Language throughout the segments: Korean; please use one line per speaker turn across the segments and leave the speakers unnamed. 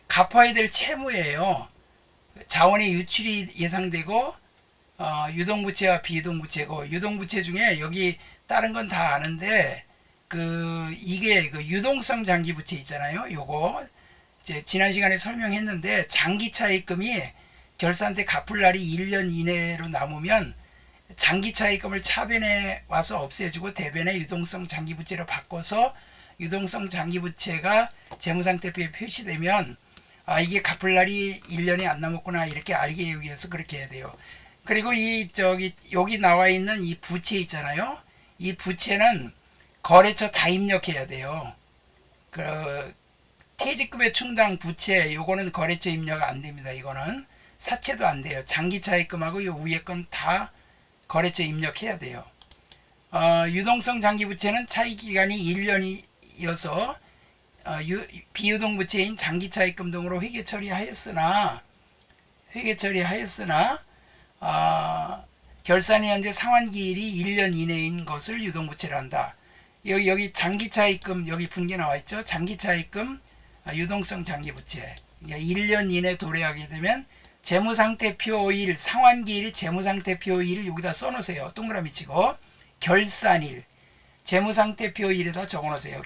갚아야 될 채무예요. 자원의 유출이 예상되고 유동부채와 비유동부채고, 유동부채 중에 여기 다른 건 다 아는데 이게 그 유동성 장기부채 있잖아요. 요거 이제 지난 시간에 설명했는데, 장기차입금이 결산 때 갚을 날이 1년 이내로 남으면 장기차입금을 차변에 와서 없애주고 대변에 유동성 장기부채로 바꿔서 유동성 장기부채가 재무상태표에 표시되면 이게 갚을 날이 1년이 안 남았구나 이렇게 알게 하기 위해서 그렇게 해야 돼요. 그리고 여기 나와 있는 이 부채 있잖아요. 이 부채는 거래처 다 입력해야 돼요. 퇴직금의 충당 부채 요거는 거래처 입력 안 됩니다. 이거는 사채도 안 돼요. 장기차입금하고 요 위에 건 다 거래처 입력해야 돼요. 유동성 장기부채는 차입기간이 1년이어서 비유동부채인 장기차입금 등으로 회계 처리하였으나 결산이 현재 상환기일이 1년 이내인 것을 유동부채라 한다. 여기 장기차입금 여기 분기 나와 있죠. 장기차입금 유동성 장기부채 1년 이내 도래하게 되면 재무상태표일, 상환기일이 재무상태표일 여기다 써놓으세요. 동그라미 치고 결산일, 재무상태표일에다 적어놓으세요.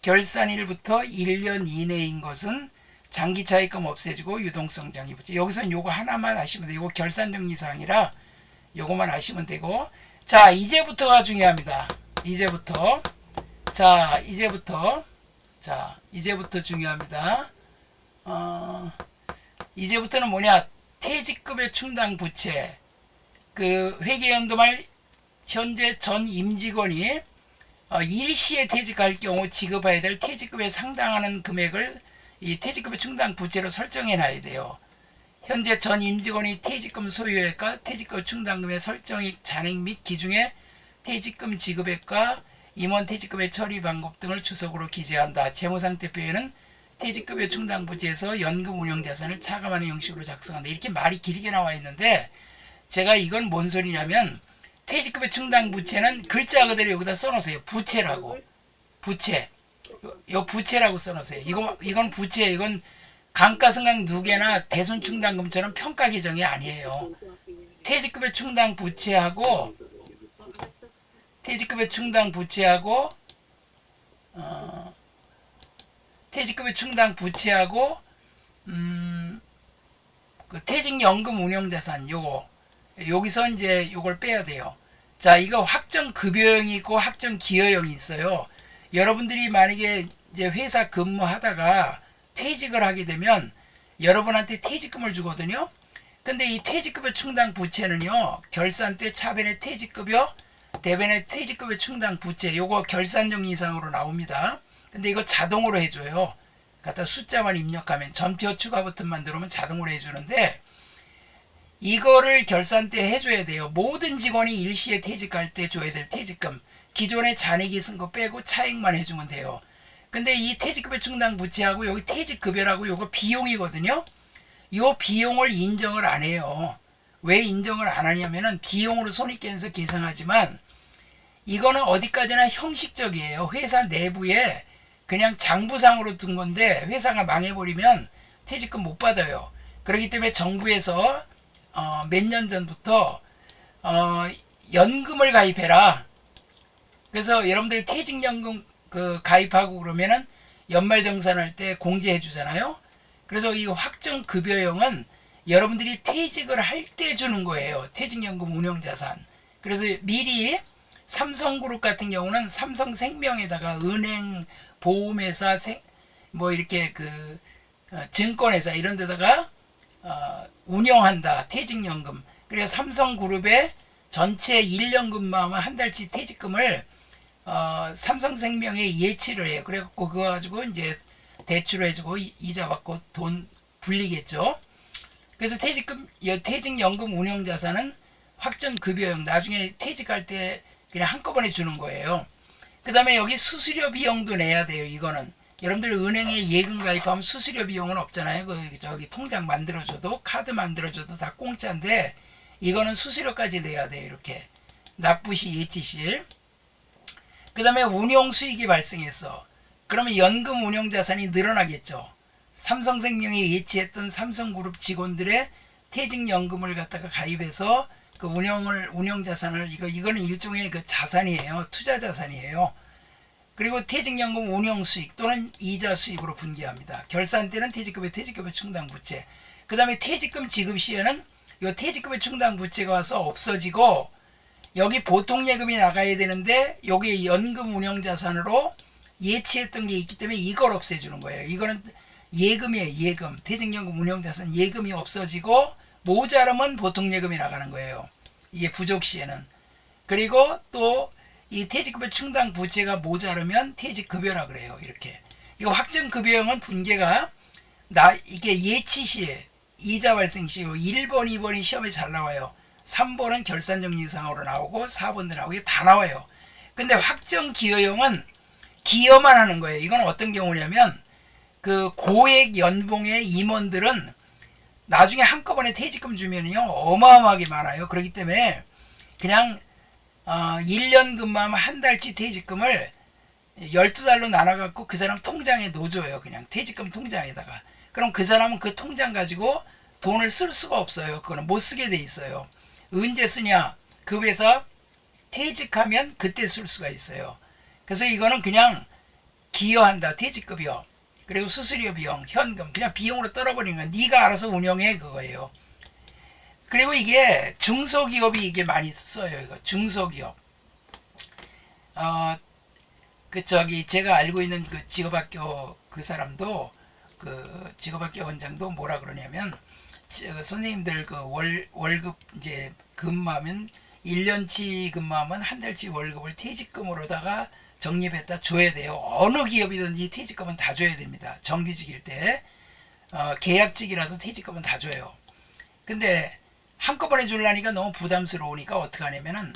결산일부터 1년 이내인 것은 장기차입금 없애주고 유동성 장기부채. 여기서는 요거 하나만 아시면 돼요. 요거 결산정리사항이라 요거만 아시면 되고, 자 이제부터가 중요합니다. 이제부터 중요합니다. 이제부터는 뭐냐, 퇴직급의 충당 부채, 회계연도 말 현재 전 임직원이 일시에 퇴직할 경우 지급해야 될 퇴직급에 상당하는 금액을 이 퇴직급의 충당 부채로 설정해 놔야 돼요. 현재 전 임직원이 퇴직금 소유액과 퇴직급 충당금의 설정액 잔액 및 기중에 퇴직금 지급액과 임원 퇴직금의 처리 방법 등을 주석으로 기재한다. 재무상태표에는 퇴직급의 충당 부채에서 연금 운용자산을 차감하는 형식으로 작성한다. 이렇게 말이 길게 나와 있는데, 제가 이건 뭔 소리냐면, 퇴직급의 충당 부채는 글자 그대로 여기다 써놓으세요. 부채라고. 부채라고 써놓으세요. 이건 부채, 이건 감가상각 누계나 대손충당금처럼 평가 규정이 아니에요. 퇴직급의 충당 부채하고 퇴직급의 충당 부채하고 퇴직연금 운용자산 여기서 이제 요걸 빼야 돼요. 자, 이거 확정급여형이 있고 확정기여형이 있어요. 여러분들이 만약에 이제 회사 근무하다가 퇴직을 하게 되면 여러분한테 퇴직금을 주거든요. 근데 이 퇴직급여 충당 부채는요, 결산 때 차변의 퇴직급여, 대변의 퇴직급여 충당 부채, 요거 결산정리상으로 나옵니다. 근데 이거 자동으로 해줘요. 갖다 숫자만 입력하면, 전표 추가 버튼만 누르면 자동으로 해주는데, 이거를 결산 때 해줘야 돼요. 모든 직원이 일시에 퇴직할 때 줘야 될 퇴직금, 기존에 잔액이 쓴 거 빼고 차액만 해주면 돼요. 근데 이 퇴직급여 충당 부채하고 여기 퇴직급여라고 요거 비용이거든요. 요 비용을 인정을 안 해요. 왜 인정을 안 하냐면은 비용으로 손익계산서 계산하지만 이거는 어디까지나 형식적이에요. 회사 내부에 그냥 장부상으로 둔 건데 회사가 망해버리면 퇴직금 못 받아요. 그렇기 때문에 정부에서 몇 년 전부터 연금을 가입해라. 그래서 여러분들이 퇴직연금 가입하고 그러면은 연말정산할 때 공제해 주잖아요. 그래서 이 확정급여형은 여러분들이 퇴직을 할 때 주는 거예요. 퇴직연금 운용자산. 그래서 미리 삼성그룹 같은 경우는 삼성생명에다가 은행, 보험회사, 이렇게 증권회사 이런 데다가 운영한다. 퇴직연금. 그래서 삼성그룹에 전체 1년 근무하면 한 달치 퇴직금을 삼성생명에 예치를 해요. 그래갖고 그거 가지고 이제 대출을 해주고 이자 받고 돈 불리겠죠. 그래서 퇴직연금 운용자산은 확정급여형, 나중에 퇴직할 때 그냥 한꺼번에 주는 거예요. 그 다음에 여기 수수료 비용도 내야 돼요. 이거는 여러분들 은행에 예금 가입하면 수수료 비용은 없잖아요. 저기 통장 만들어줘도 카드 만들어줘도 다 공짜인데 이거는 수수료까지 내야 돼요. 이렇게 납부시 예치실. 그 다음에 운용 수익이 발생했어. 그러면 연금 운용 자산이 늘어나겠죠. 삼성생명이 예치했던 삼성그룹 직원들의 퇴직연금을 갖다가 가입해서 그 운용 자산을 이거는 일종의 그 자산이에요. 투자 자산이에요. 그리고 퇴직연금 운용 수익 또는 이자 수익으로 분기합니다. 결산 때는 퇴직급의 충당 부채. 그 다음에 퇴직금 지급 시에는 이 퇴직금의 충당 부채가 와서 없어지고 여기 보통 예금이 나가야 되는데 여기 연금 운용 자산으로 예치했던 게 있기 때문에 이걸 없애주는 거예요. 이거는 예금이에요. 예금. 퇴직연금 운용 자산 예금이 없어지고 모자르면 보통 예금이 나가는 거예요. 이게 부족 시에는. 그리고 또 이 퇴직급여 충당 부채가 모자르면 퇴직급여라 그래요. 이렇게. 이거 확정급여형은 분계가 이게 예치 시에 이자 발생 시에 1번, 2번이 시험에 잘 나와요. 3번은 결산정리상으로 나오고 4번도 나오고 이게 다 나와요. 근데 확정기여형은 기여만 하는 거예요. 이건 어떤 경우냐면 그 고액 연봉의 임원들은 나중에 한꺼번에 퇴직금 주면요 어마어마하게 많아요. 그렇기 때문에 그냥 1년 근무하면 한 달치 퇴직금을 12달로 나눠갖고 그 사람 통장에 넣어줘요. 그냥 퇴직금 통장에다가. 그럼 그 사람은 그 통장 가지고 돈을 쓸 수가 없어요. 그거는 못 쓰게 돼 있어요. 언제 쓰냐? 그 회사 퇴직하면 그때 쓸 수가 있어요. 그래서 이거는 그냥 기여한다. 퇴직급여. 그리고 수수료 비용, 현금. 그냥 비용으로 떨어버리는 거야. 네가 알아서 운영해 그거예요. 그리고 이게 중소기업이 이게 많이 써요. 이거 중소기업. 제가 알고 있는 그 직업학교 그 사람도 그 직업학교 원장도 뭐라 그러냐면 선생님들 그 월급 이제 근무하면 1년치 근무하면 한 달치 월급을 퇴직금으로다가 적립했다 줘야 돼요. 어느 기업이든지 퇴직금은 다 줘야 됩니다. 정규직일 때 계약직이라도 퇴직금은 다 줘요. 근데 한꺼번에 주려니까 너무 부담스러우니까 어떻게 하냐면은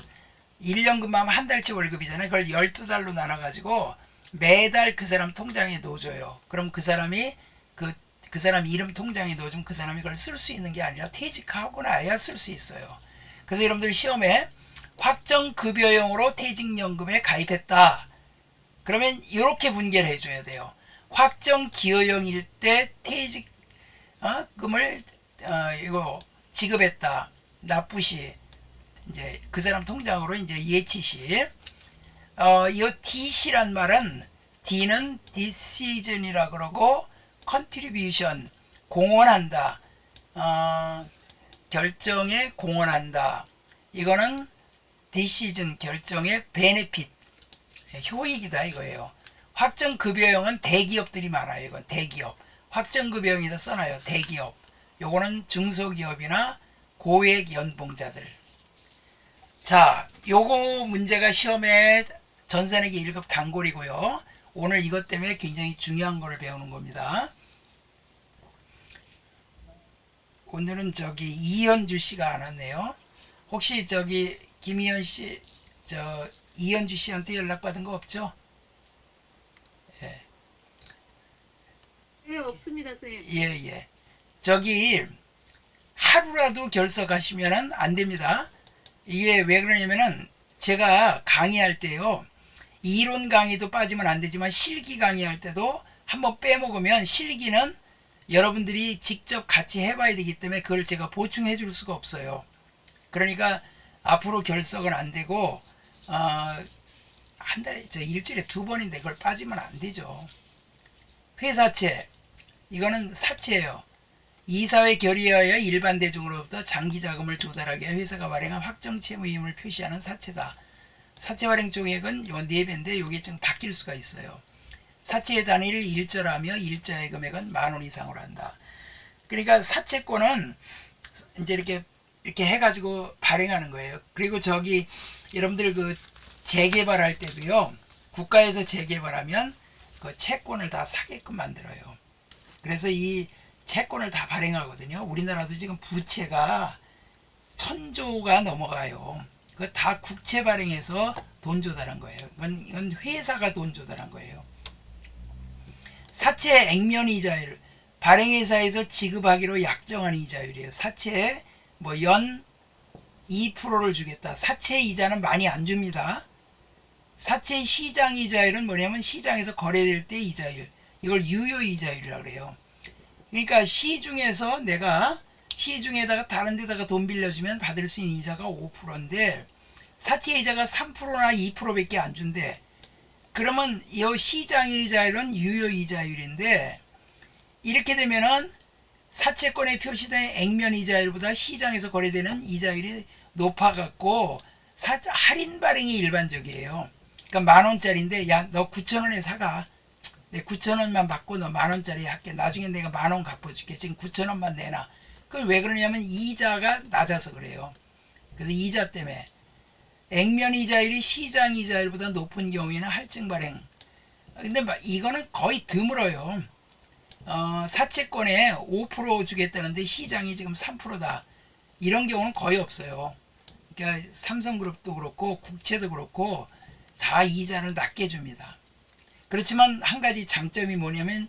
1년 근무하면 한 달치 월급이잖아요. 그걸 12달로 나눠가지고 매달 그 사람 통장에 넣어줘요. 그럼 그 사람이 그 사람 이름 통장에 넣어주면 그 사람이 그걸 쓸 수 있는 게 아니라 퇴직하고 나야 쓸 수 있어요. 그래서 여러분들 시험에 확정급여용으로 퇴직연금에 가입했다. 그러면 이렇게 분개를 해줘야 돼요. 확정기여용일 때 퇴직금을 이거 지급했다. 납부시 이제 그 사람 통장으로 이제 예치시. 이 DC란 말은 D는 decision이라 그러고 contribution 공헌한다. 결정에 공헌한다. 이거는 decision 결정의 benefit 효익이다 이거예요. 확정급여형은 대기업들이 많아요. 이건 대기업. 확정급여형에다 써놔요. 대기업. 요거는 중소기업이나 고액 연봉자들. 자, 요거 문제가 시험에 전산회계 1급 단골이고요. 오늘 이것 때문에 굉장히 중요한 거를 배우는 겁니다. 오늘은 이현주 씨가 안 왔네요. 혹시 김희연 씨, 이현주 씨한테 연락받은 거 없죠? 예.
네, 없습니다, 선생님.
예. 하루라도 결석하시면은 안 됩니다. 이게 왜 그러냐면은 제가 강의할 때요. 이론 강의도 빠지면 안 되지만 실기 강의할 때도 한번 빼먹으면 실기는 여러분들이 직접 같이 해봐야 되기 때문에 그걸 제가 보충해 줄 수가 없어요. 그러니까 앞으로 결석은 안 되고 한 달에 일주일에 2번인데 그걸 빠지면 안 되죠. 회사채 이거는 사채예요. 이사회 결의하여 일반 대중으로부터 장기 자금을 조달하기 위해 회사가 발행한 확정 채무임을 표시하는 사채다. 사채 발행 총액은 요 4배인데 요게 좀 바뀔 수가 있어요. 사채의 단위를 일절하며 일자의 금액은 10,000원 이상으로 한다. 그러니까 사채권은 이제 이렇게 해가지고 발행하는 거예요. 그리고 여러분들 그 재개발할 때도요. 국가에서 재개발하면 그 채권을 다 사게끔 만들어요. 그래서 이 채권을 다 발행하거든요. 우리나라도 지금 부채가 1,000조가 넘어가요. 그거 다 국채 발행해서 돈 조달한 거예요. 이건 회사가 돈 조달한 거예요. 사채 액면 이자율 발행회사에서 지급하기로 약정한 이자율이에요. 사채에 연 2%를 주겠다. 사채 이자는 많이 안 줍니다. 사채 시장 이자율은 뭐냐면 시장에서 거래될 때 이자율. 이걸 유효 이자율이라고 그래요. 그러니까 시중에서 내가 시중에다가 다른 데다가 돈 빌려주면 받을 수 있는 이자가 5%인데 사채 이자가 3%나 2%밖에 안 준대. 그러면 이 시장 이자율은 유효 이자율인데 이렇게 되면은 사채권에 표시된 액면 이자율보다 시장에서 거래되는 이자율이 높아갖고 할인 발행이 일반적이에요. 그러니까 10,000원짜리인데 야 너 9,000원에 사가. 내 9,000원만 받고 너 10,000원짜리 할게. 나중에 내가 10,000원 갚아줄게. 지금 9,000원만 내놔. 그럼 왜 그러냐면 이자가 낮아서 그래요. 그래서 이자 때문에 액면 이자율이 시장 이자율보다 높은 경우에는 할증 발행. 근데 이거는 거의 드물어요. 사채권에 5% 주겠다는데 시장이 지금 3%다. 이런 경우는 거의 없어요. 그러니까 삼성그룹도 그렇고 국채도 그렇고 다 이자를 낮게 줍니다. 그렇지만 한 가지 장점이 뭐냐면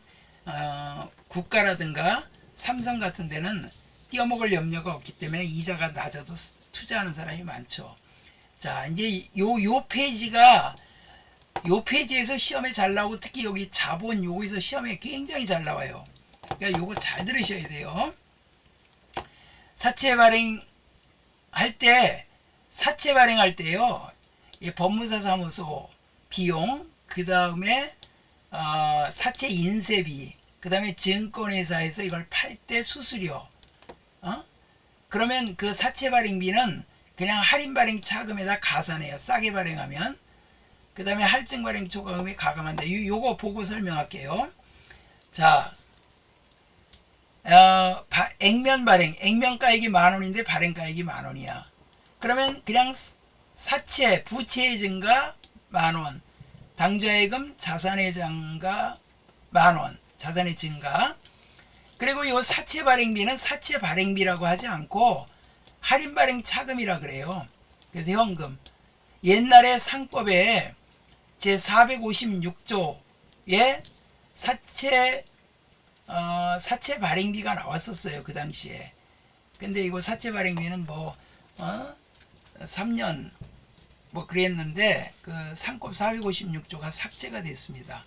국가라든가 삼성 같은 데는 띄어먹을 염려가 없기 때문에 이자가 낮아도 투자하는 사람이 많죠. 자, 이제 요 페이지에서 시험에 잘 나오고 특히 여기 자본 요거에서 시험에 굉장히 잘 나와요. 그러니까 요거 잘 들으셔야 돼요. 사채 발행할 때요. 법무사 사무소 비용, 그 다음에 사채 인쇄비, 그 다음에 증권회사에서 이걸 팔 때 수수료. 그러면 그 사채 발행비는 그냥 할인 발행 차금에다 가산해요. 싸게 발행하면. 그 다음에 할증 발행 초과금에 가감한다. 요거 보고 설명할게요. 자, 액면 발행, 액면가액이 10,000원인데 발행가액이 10,000원이야. 그러면 그냥 사채, 부채의 증가 10,000원, 당좌예금, 자산의 증가 10,000원, 자산의 증가. 그리고 이 사채 발행비는 사채 발행비라고 하지 않고 할인 발행 차금이라 그래요. 그래서 현금. 옛날에 상법에 제 456조에 사채 발행비가 나왔었어요. 그 당시에. 근데 이거 사채 발행비는 3년 그랬는데 그 상법 456조가 삭제가 됐습니다.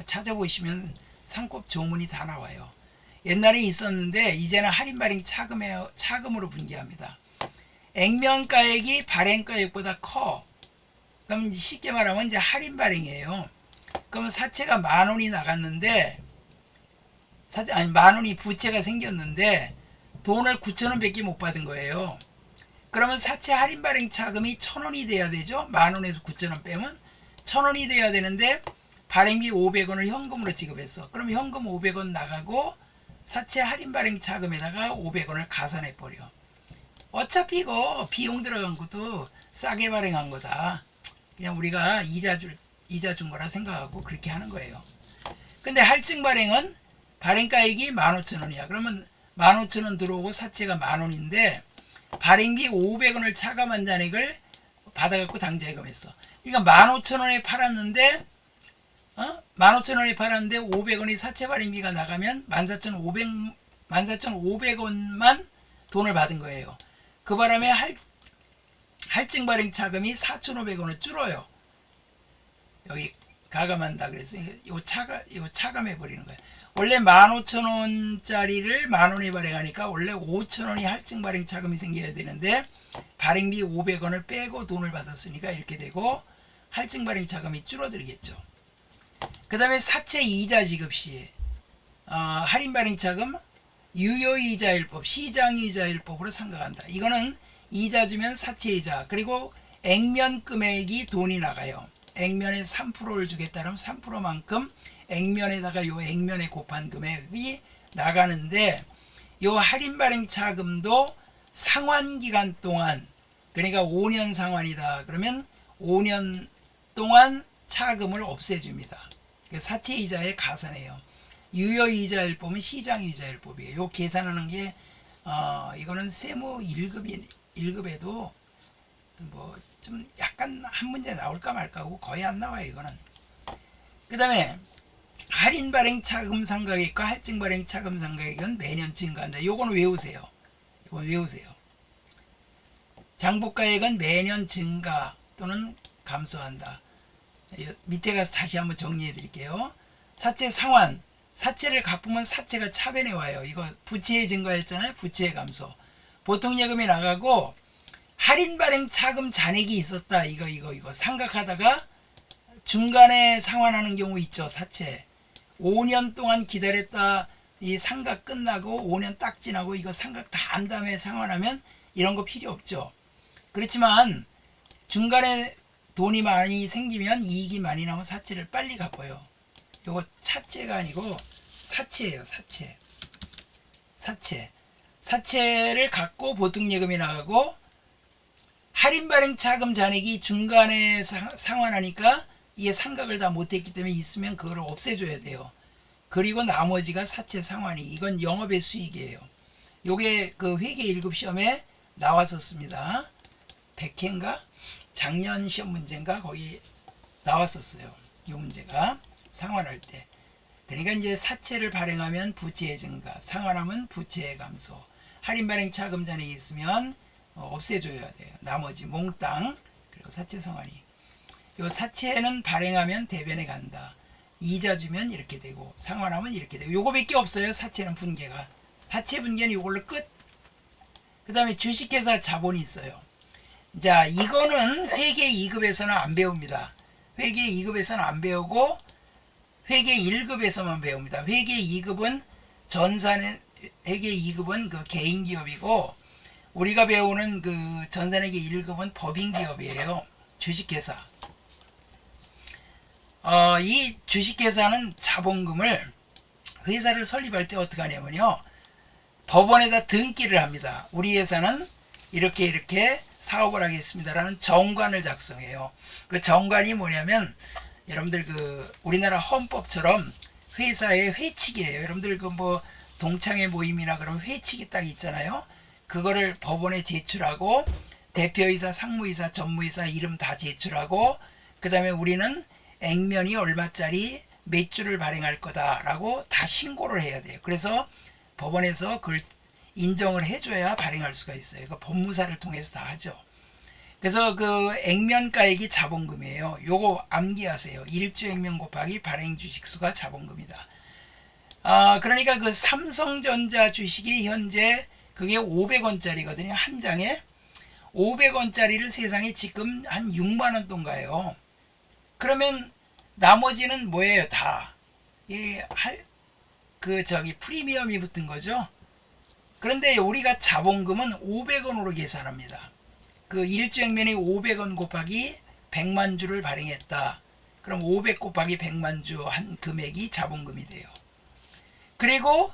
찾아보시면 상법 조문이 다 나와요. 옛날에 있었는데 이제는 할인 발행 차금으로 분기합니다. 액면가액이 발행가액보다 커. 그럼 쉽게 말하면 이제 할인 발행이에요. 그러면 사채가 10,000원이 나갔는데 10,000원이 부채가 생겼는데 돈을 9,000원밖에 못 받은 거예요. 그러면 사채 할인 발행 차금이 1,000원이 돼야 되죠. 10,000원에서 9,000원 빼면 1,000원이 돼야 되는데 발행비 500원을 현금으로 지급했어. 그럼 현금 500원 나가고 사채 할인 발행 차금에다가 500원을 가산해 버려. 어차피 이거 비용 들어간 것도 싸게 발행한 거다. 그냥 우리가 이자 준 거라 생각하고 그렇게 하는 거예요. 근데 할증 발행은 발행가액이 15,000원이야. 그러면 15,000원 들어오고 사채가 10,000원인데 발행비 500원을 차감한 잔액을 받아갖고 당좌예금했어. 그러니까 15,000원에 팔았는데 500원이 사채 발행비가 나가면 14,500원만 돈을 받은 거예요. 그 바람에 할증 발행 차금이 4,500원을 줄어요. 여기 가감한다 그래서 이거 차감해 버리는 거예요. 원래 15,000원짜리를 10,000원에 발행하니까 원래 5,000원이 할증 발행 차금이 생겨야 되는데 발행비 500원을 빼고 돈을 받았으니까 이렇게 되고 할증 발행 차금이 줄어들겠죠. 그 다음에 사채 이자 지급 시 할인 발행 차금 유효이자율법, 시장이자율법으로 생각한다. 이거는 이자 주면 사채이자, 그리고 액면 금액이 돈이 나가요. 액면에 3%를 주겠다면 3%만큼 액면에다가 요 액면에 곱한 금액이 나가는데 요 할인 발행 차금도 상환 기간 동안, 그러니까 5년 상환이다 그러면 5년 동안 차금을 없애줍니다. 사채이자에 가산해요. 유효이자율법은 시장이자율법이에요. 요 계산하는 게 이거는 세무 1급에도 좀 약간 한 문제 나올까 말까 하고 거의 안 나와요. 이거는. 그 다음에 할인 발행 차금 상각액과 할증 발행 차금 상각액은 매년 증가한다. 요거는 외우세요. 장부가액은 매년 증가 또는 감소한다. 밑에 가서 다시 한번 정리해 드릴게요. 사채 상환. 사채를 갚으면 사채가 차변에 와요. 이거 부채의 증가했잖아요. 부채의 감소. 보통 예금이 나가고 할인 발행 차금 잔액이 있었다. 이거 상각하다가 중간에 상환하는 경우 있죠. 사채. 5년 동안 기다렸다. 이 상각 끝나고 5년 딱 지나고 이거 상각 다 한 다음에 상환하면 이런 거 필요 없죠. 그렇지만 중간에 돈이 많이 생기면 이익이 많이 나면 사채를 빨리 갚아요. 요거 차채가 아니고 사채예요. 사채를 갖고 보통 예금이 나가고 할인 발행 차금 잔액이 중간에 상환하니까 이게 상각을 다 못했기 때문에 있으면 그걸 없애줘야 돼요. 그리고 나머지가 사채 상환이. 이건 영업의 수익이에요. 요게 그 회계 1급 시험에 나왔었습니다. 100회인가? 작년 시험 문제인가? 거기 나왔었어요. 요 문제가 상환할 때. 그러니까 이제 사채를 발행하면 부채의 증가, 상환하면 부채의 감소, 할인 발행 차금 잔액이 있으면 없애줘야 돼요. 나머지 몽땅. 그리고 사채 상환이. 요 사채는 발행하면 대변에 간다. 이자 주면 이렇게 되고 상환하면 이렇게 되고 요거밖에 없어요. 사채는 분계가. 사채 분계는 요걸로 끝. 그 다음에 주식회사 자본이 있어요. 자, 이거는 회계 2급에서는 안 배웁니다. 회계 2급에서는 안 배우고 회계 1급에서만 배웁니다. 회계 2급은 회계 2급은 그 개인기업이고 우리가 배우는 그 전산회계 1급은 법인기업이에요. 주식회사. 이 주식회사는 자본금을 회사를 설립할 때 어떻게 하냐면요. 법원에다 등기를 합니다. 우리 회사는 이렇게 사업을 하겠습니다라는 정관을 작성해요. 그 정관이 뭐냐면 여러분들 그 우리나라 헌법처럼 회사의 회칙이에요. 여러분들 그 뭐 동창회 모임이나 그런 회칙이 딱 있잖아요. 그거를 법원에 제출하고 대표이사, 상무이사, 전무이사 이름 다 제출하고 그 다음에 우리는 액면이 얼마짜리 몇 주를 발행할 거다라고 다 신고를 해야 돼요. 그래서 법원에서 그걸 인정을 해줘야 발행할 수가 있어요. 그 법무사를 통해서 다 하죠. 그래서 그 액면가액이 자본금이에요. 요거 암기하세요. 1주 액면 곱하기 발행 주식수가 자본금이다. 그러니까 그 삼성전자 주식이 현재 그게 500원짜리거든요. 한 장에 500원짜리를 세상에 지금 한 6만원 돈가요. 그러면 나머지는 뭐예요? 다 프리미엄이 붙은 거죠. 그런데 우리가 자본금은 500원으로 계산합니다. 그 1주 액면이 500원 곱하기 100만 주를 발행했다. 그럼 500 곱하기 100만 주 한 금액이 자본금이 돼요. 그리고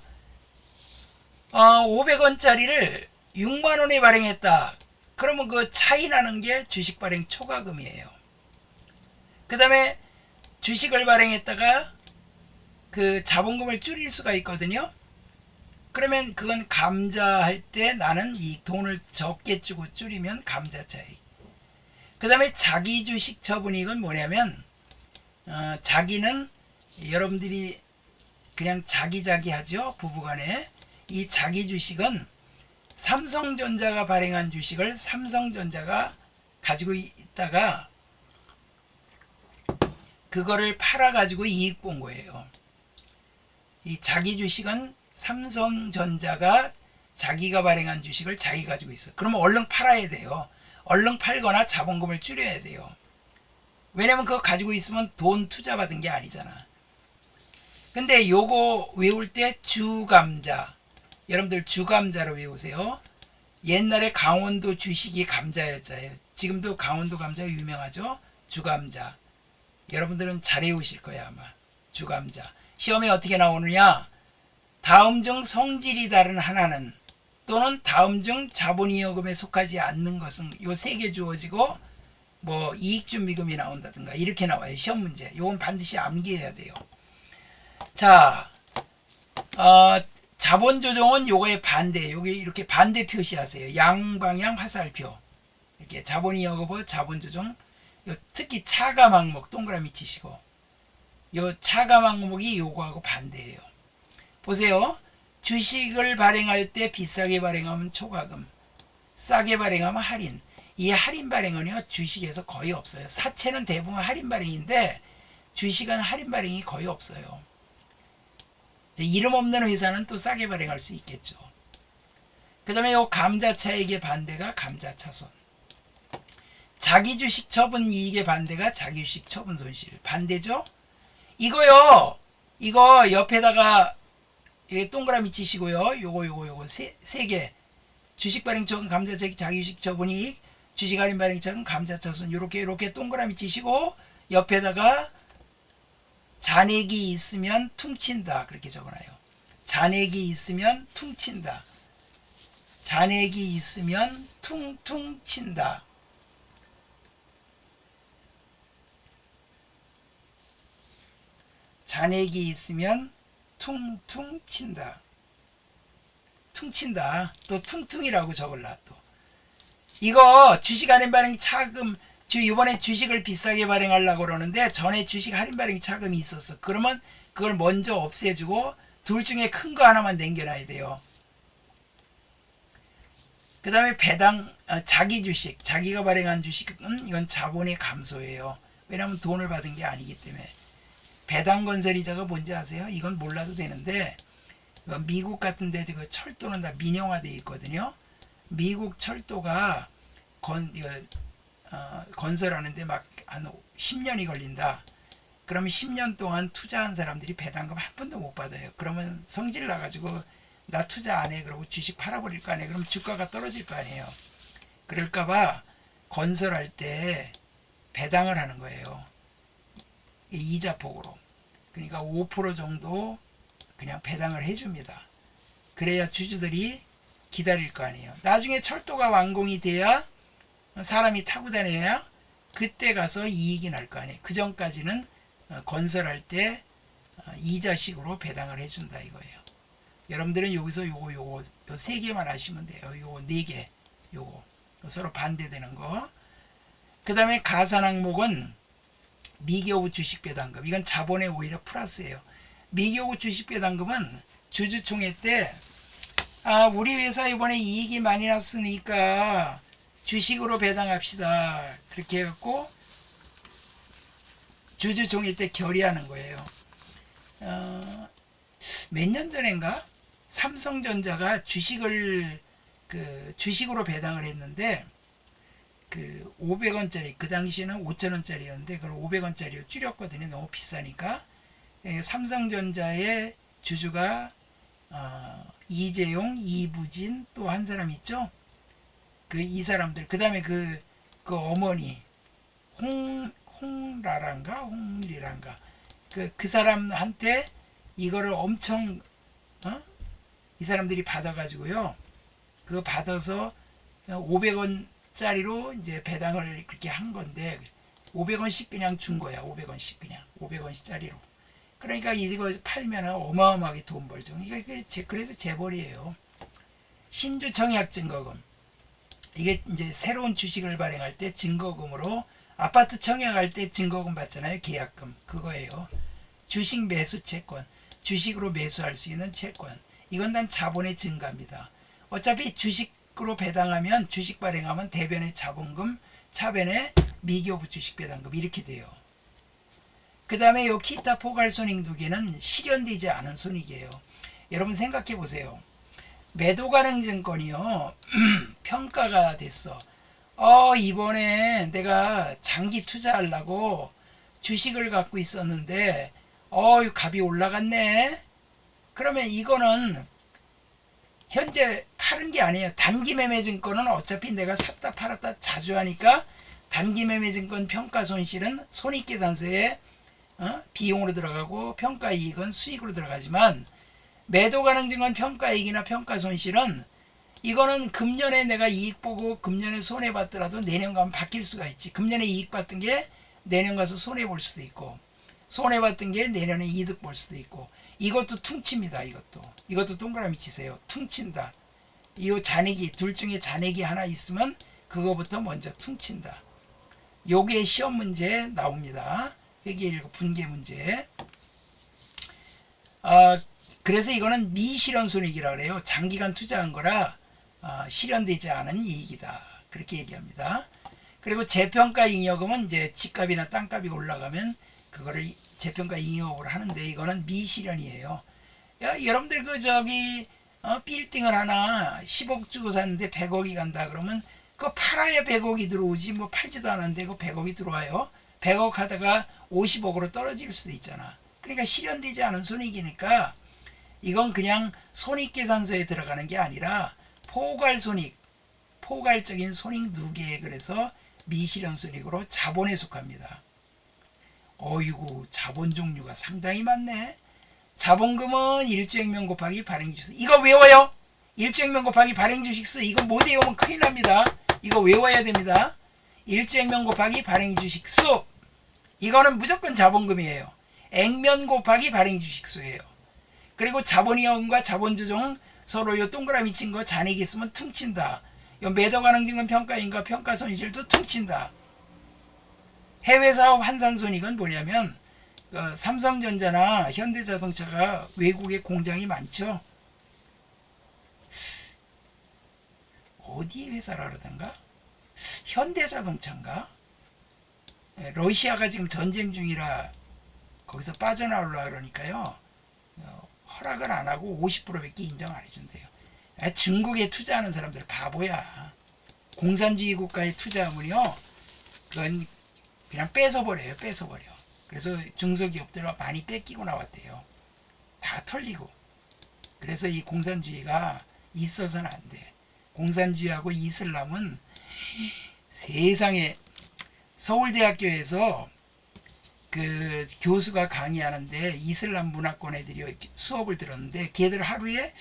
500원짜리를 6만원에 발행했다. 그러면 그 차이 나는 게 주식 발행 초과금이에요. 그 다음에 주식을 발행했다가 그 자본금을 줄일 수가 있거든요. 그러면 그건 감자할 때 나는 이 돈을 적게 주고 줄이면 감자 차익. 그 다음에 자기 주식 처분이익은 뭐냐면 자기는 여러분들이 그냥 자기 하죠. 부부간에. 이 자기 주식은 삼성전자가 발행한 주식을 삼성전자가 가지고 있다가 그거를 팔아가지고 이익 본 거예요. 이 자기 주식은 삼성전자가 자기가 발행한 주식을 자기 가지고 있어. 그러면 얼른 팔아야 돼요. 얼른 팔거나 자본금을 줄여야 돼요. 왜냐면 그거 가지고 있으면 돈 투자 받은 게 아니잖아. 근데 요거 외울 때 주감자. 여러분들 주감자로 외우세요. 옛날에 강원도 주식이 감자였잖아요. 지금도 강원도 감자 유명하죠. 주감자. 여러분들은 잘 외우실 거야 아마. 주감자. 시험에 어떻게 나오느냐. 다음 중 성질이 다른 하나는 또는 다음 중 자본이익금에 속하지 않는 것은 요 세 개 주어지고 뭐 이익준비금이 나온다든가 이렇게 나와요. 시험 문제. 요건 반드시 암기해야 돼요. 자, 자본조정은 요거의 반대. 여기 이렇게 반대 표시하세요. 양방향 화살표. 이렇게 자본이익업, 자본조정. 요 특히 차감 항목 동그라미 치시고 요 차감 항목이 요거하고 반대예요. 보세요. 주식을 발행할 때 비싸게 발행하면 초과금, 싸게 발행하면 할인. 이 할인 발행은요 주식에서 거의 없어요. 사채는 대부분 할인 발행인데 주식은 할인 발행이 거의 없어요. 이름 없는 회사는 또 싸게 발행할 수 있겠죠. 그 다음에 요 감자차익의 반대가 감자차손. 자기 주식 처분 이익의 반대가 자기 주식 처분 손실. 반대죠? 이거요. 이거 옆에다가 동그라미 치시고요. 요거 세 개. 주식 발행 처분 감자차익 자기 주식 처분 이익, 주식 할인 발행 처분 감자차손 요렇게 동그라미 치시고 옆에다가 잔액이 있으면 퉁친다. 그렇게 적어놔요. 잔액이 있으면 퉁친다. 잔액이 있으면 퉁퉁 친다. 잔액이 있으면 퉁퉁 친다. 퉁친다. 또 퉁퉁이라고 적을라. 또 이거 주식 할인 발행 차금 이번에 주식을 비싸게 발행하려고 그러는데 전에 주식 할인 발행 차금이 있었어. 그러면 그걸 먼저 없애주고 둘 중에 큰 거 하나만 남겨놔야 돼요. 그 다음에 배당 자기 주식 자기가 발행한 주식은 이건 자본의 감소예요. 왜냐하면 돈을 받은 게 아니기 때문에. 배당건설이자가 뭔지 아세요? 이건 몰라도 되는데 미국 같은 데 그 철도는 다 민영화되어 있거든요. 미국 철도가 건설하는데 막 한 10년이 걸린다. 그러면 10년 동안 투자한 사람들이 배당금 한 푼도 못 받아요. 그러면 성질 나가지고 나 투자 안 해. 그러고 주식 팔아버릴 거 아니에요. 그럼 주가가 떨어질 거 아니에요. 그럴까봐 건설할 때 배당을 하는 거예요. 이자폭으로. 그러니까 5% 정도 그냥 배당을 해줍니다. 그래야 주주들이 기다릴 거 아니에요. 나중에 철도가 완공이 돼야 사람이 타고 다녀야 그때 가서 이익이 날 거 아니에요. 그 전까지는 건설할 때 이자식으로 배당을 해준다 이거예요. 여러분들은 여기서 요거 세 개만 하시면 돼요. 요거 네 개, 요거 서로 반대되는 거. 그 다음에 가산 항목은 미기업 주식 배당금. 이건 자본에 오히려 플러스예요. 미기업 주식 배당금은 주주총회 때 우리 회사 이번에 이익이 많이 났으니까 주식으로 배당합시다. 그렇게 해갖고 주주총회 때 결의하는 거예요. 몇 년 전인가 삼성전자가 주식을 주식으로 배당을 했는데 500원짜리 그 당시에는 5,000원짜리였는데 그걸 500원짜리로 줄였거든요. 너무 비싸니까. 삼성전자의 주주가 이재용, 이부진 또 한 사람 있죠. 이 사람들 그 다음에 그 어머니 홍라란가 홍리란가 그 사람한테 이거를 엄청 이 사람들이 받아가지고요. 그거 받아서 500원짜리로 이제 배당을 그렇게 한 건데 500원씩 그냥 준 거야. 500원씩 그냥 500원씩짜리로. 그러니까 이거 팔면 어마어마하게 돈 벌죠. 그래서 재벌이에요. 신주 청약 증거금. 이게 이제 새로운 주식을 발행할 때 증거금으로 아파트 청약할 때 증거금 받잖아요. 계약금. 그거예요. 주식 매수 채권. 주식으로 매수할 수 있는 채권. 이건 단 자본의 증가입니다. 어차피 주식으로 배당하면 주식 발행하면 대변의 자본금, 차변의 미기업 주식 배당금 이렇게 돼요. 그 다음에 요 기타 포괄손익2개는 실현되지 않은 손익이에요. 여러분 생각해 보세요. 매도 가능 증권이요. 평가가 됐어. 이번에 내가 장기 투자하려고 주식을 갖고 있었는데 값이 올라갔네. 그러면 이거는 현재 파는 게 아니에요. 단기 매매 증권은 어차피 내가 샀다 팔았다 자주 하니까 단기 매매 증권 평가 손실은 손익계산서에 비용으로 들어가고 평가이익은 수익으로 들어가지만 매도 가능 증권 평가이익이나 평가손실은 이거는 금년에 내가 이익 보고 금년에 손해 봤더라도 내년 가면 바뀔 수가 있지. 금년에 이익 봤던 게 내년 가서 손해 볼 수도 있고 손해 봤던 게 내년에 이득 볼 수도 있고 이것도 퉁칩니다. 이것도 동그라미 치세요. 퉁친다. 이 잔액이 둘 중에 잔액이 하나 있으면 그거부터 먼저 퉁친다. 요게 시험 문제 나옵니다. 회계1 분계 문제. 그래서 이거는 미실현 손익이라고 그래요. 장기간 투자한 거라 실현되지 않은 이익이다. 그렇게 얘기합니다. 그리고 재평가 잉여금은 이제 집값이나 땅값이 올라가면 그거를 재평가 잉여금으로 하는데 이거는 미실현이에요. 야, 여러분들 그 저기 빌딩을 하나 10억 주고 샀는데 100억이 간다 그러면 그거 팔아야 100억이 들어오지 뭐 팔지도 않았는데 그 100억이 들어와요. 100억 하다가 50억으로 떨어질 수도 있잖아. 그러니까 실현되지 않은 손익이니까 이건 그냥 손익계산서에 들어가는 게 아니라 포괄손익, 포괄적인 손익 누계에 그래서 미실현 손익으로 자본에 속합니다. 어이구 자본 종류가 상당히 많네. 자본금은 일주액면 곱하기 발행주식수. 이거 외워요. 일주액면 곱하기 발행주식수. 이거 못 외우면 큰일 납니다. 이거 외워야 됩니다. 일주액면 곱하기 발행주식수. 이거는 무조건 자본금이에요. 액면 곱하기 발행주식수예요. 그리고 자본이용과 자본조정 서로 요 동그라미 친 거 잔액이 있으면 퉁친다. 요 매도가능증은 평가인과 평가손실도 퉁친다. 해외사업 환산손익은 뭐냐면 삼성전자나 현대자동차가 외국에 공장이 많죠. 어디 회사라 그러던가? 현대자동차인가? 러시아가 지금 전쟁 중이라 거기서 빠져나오려고 그러니까요. 허락을 안 하고 50%밖에 인정 안 해준대요. 중국에 투자하는 사람들 바보야. 공산주의 국가에 투자하면요. 그건 그냥 뺏어버려요. 뺏어버려. 그래서 중소기업들 많이 뺏기고 나왔대요. 다 털리고. 그래서 이 공산주의가 있어서는 안 돼. 공산주의하고 이슬람은 세상에 서울대학교에서 그 교수가 강의하는데 이슬람 문화권 애들이 수업을 들었는데 걔들 하루에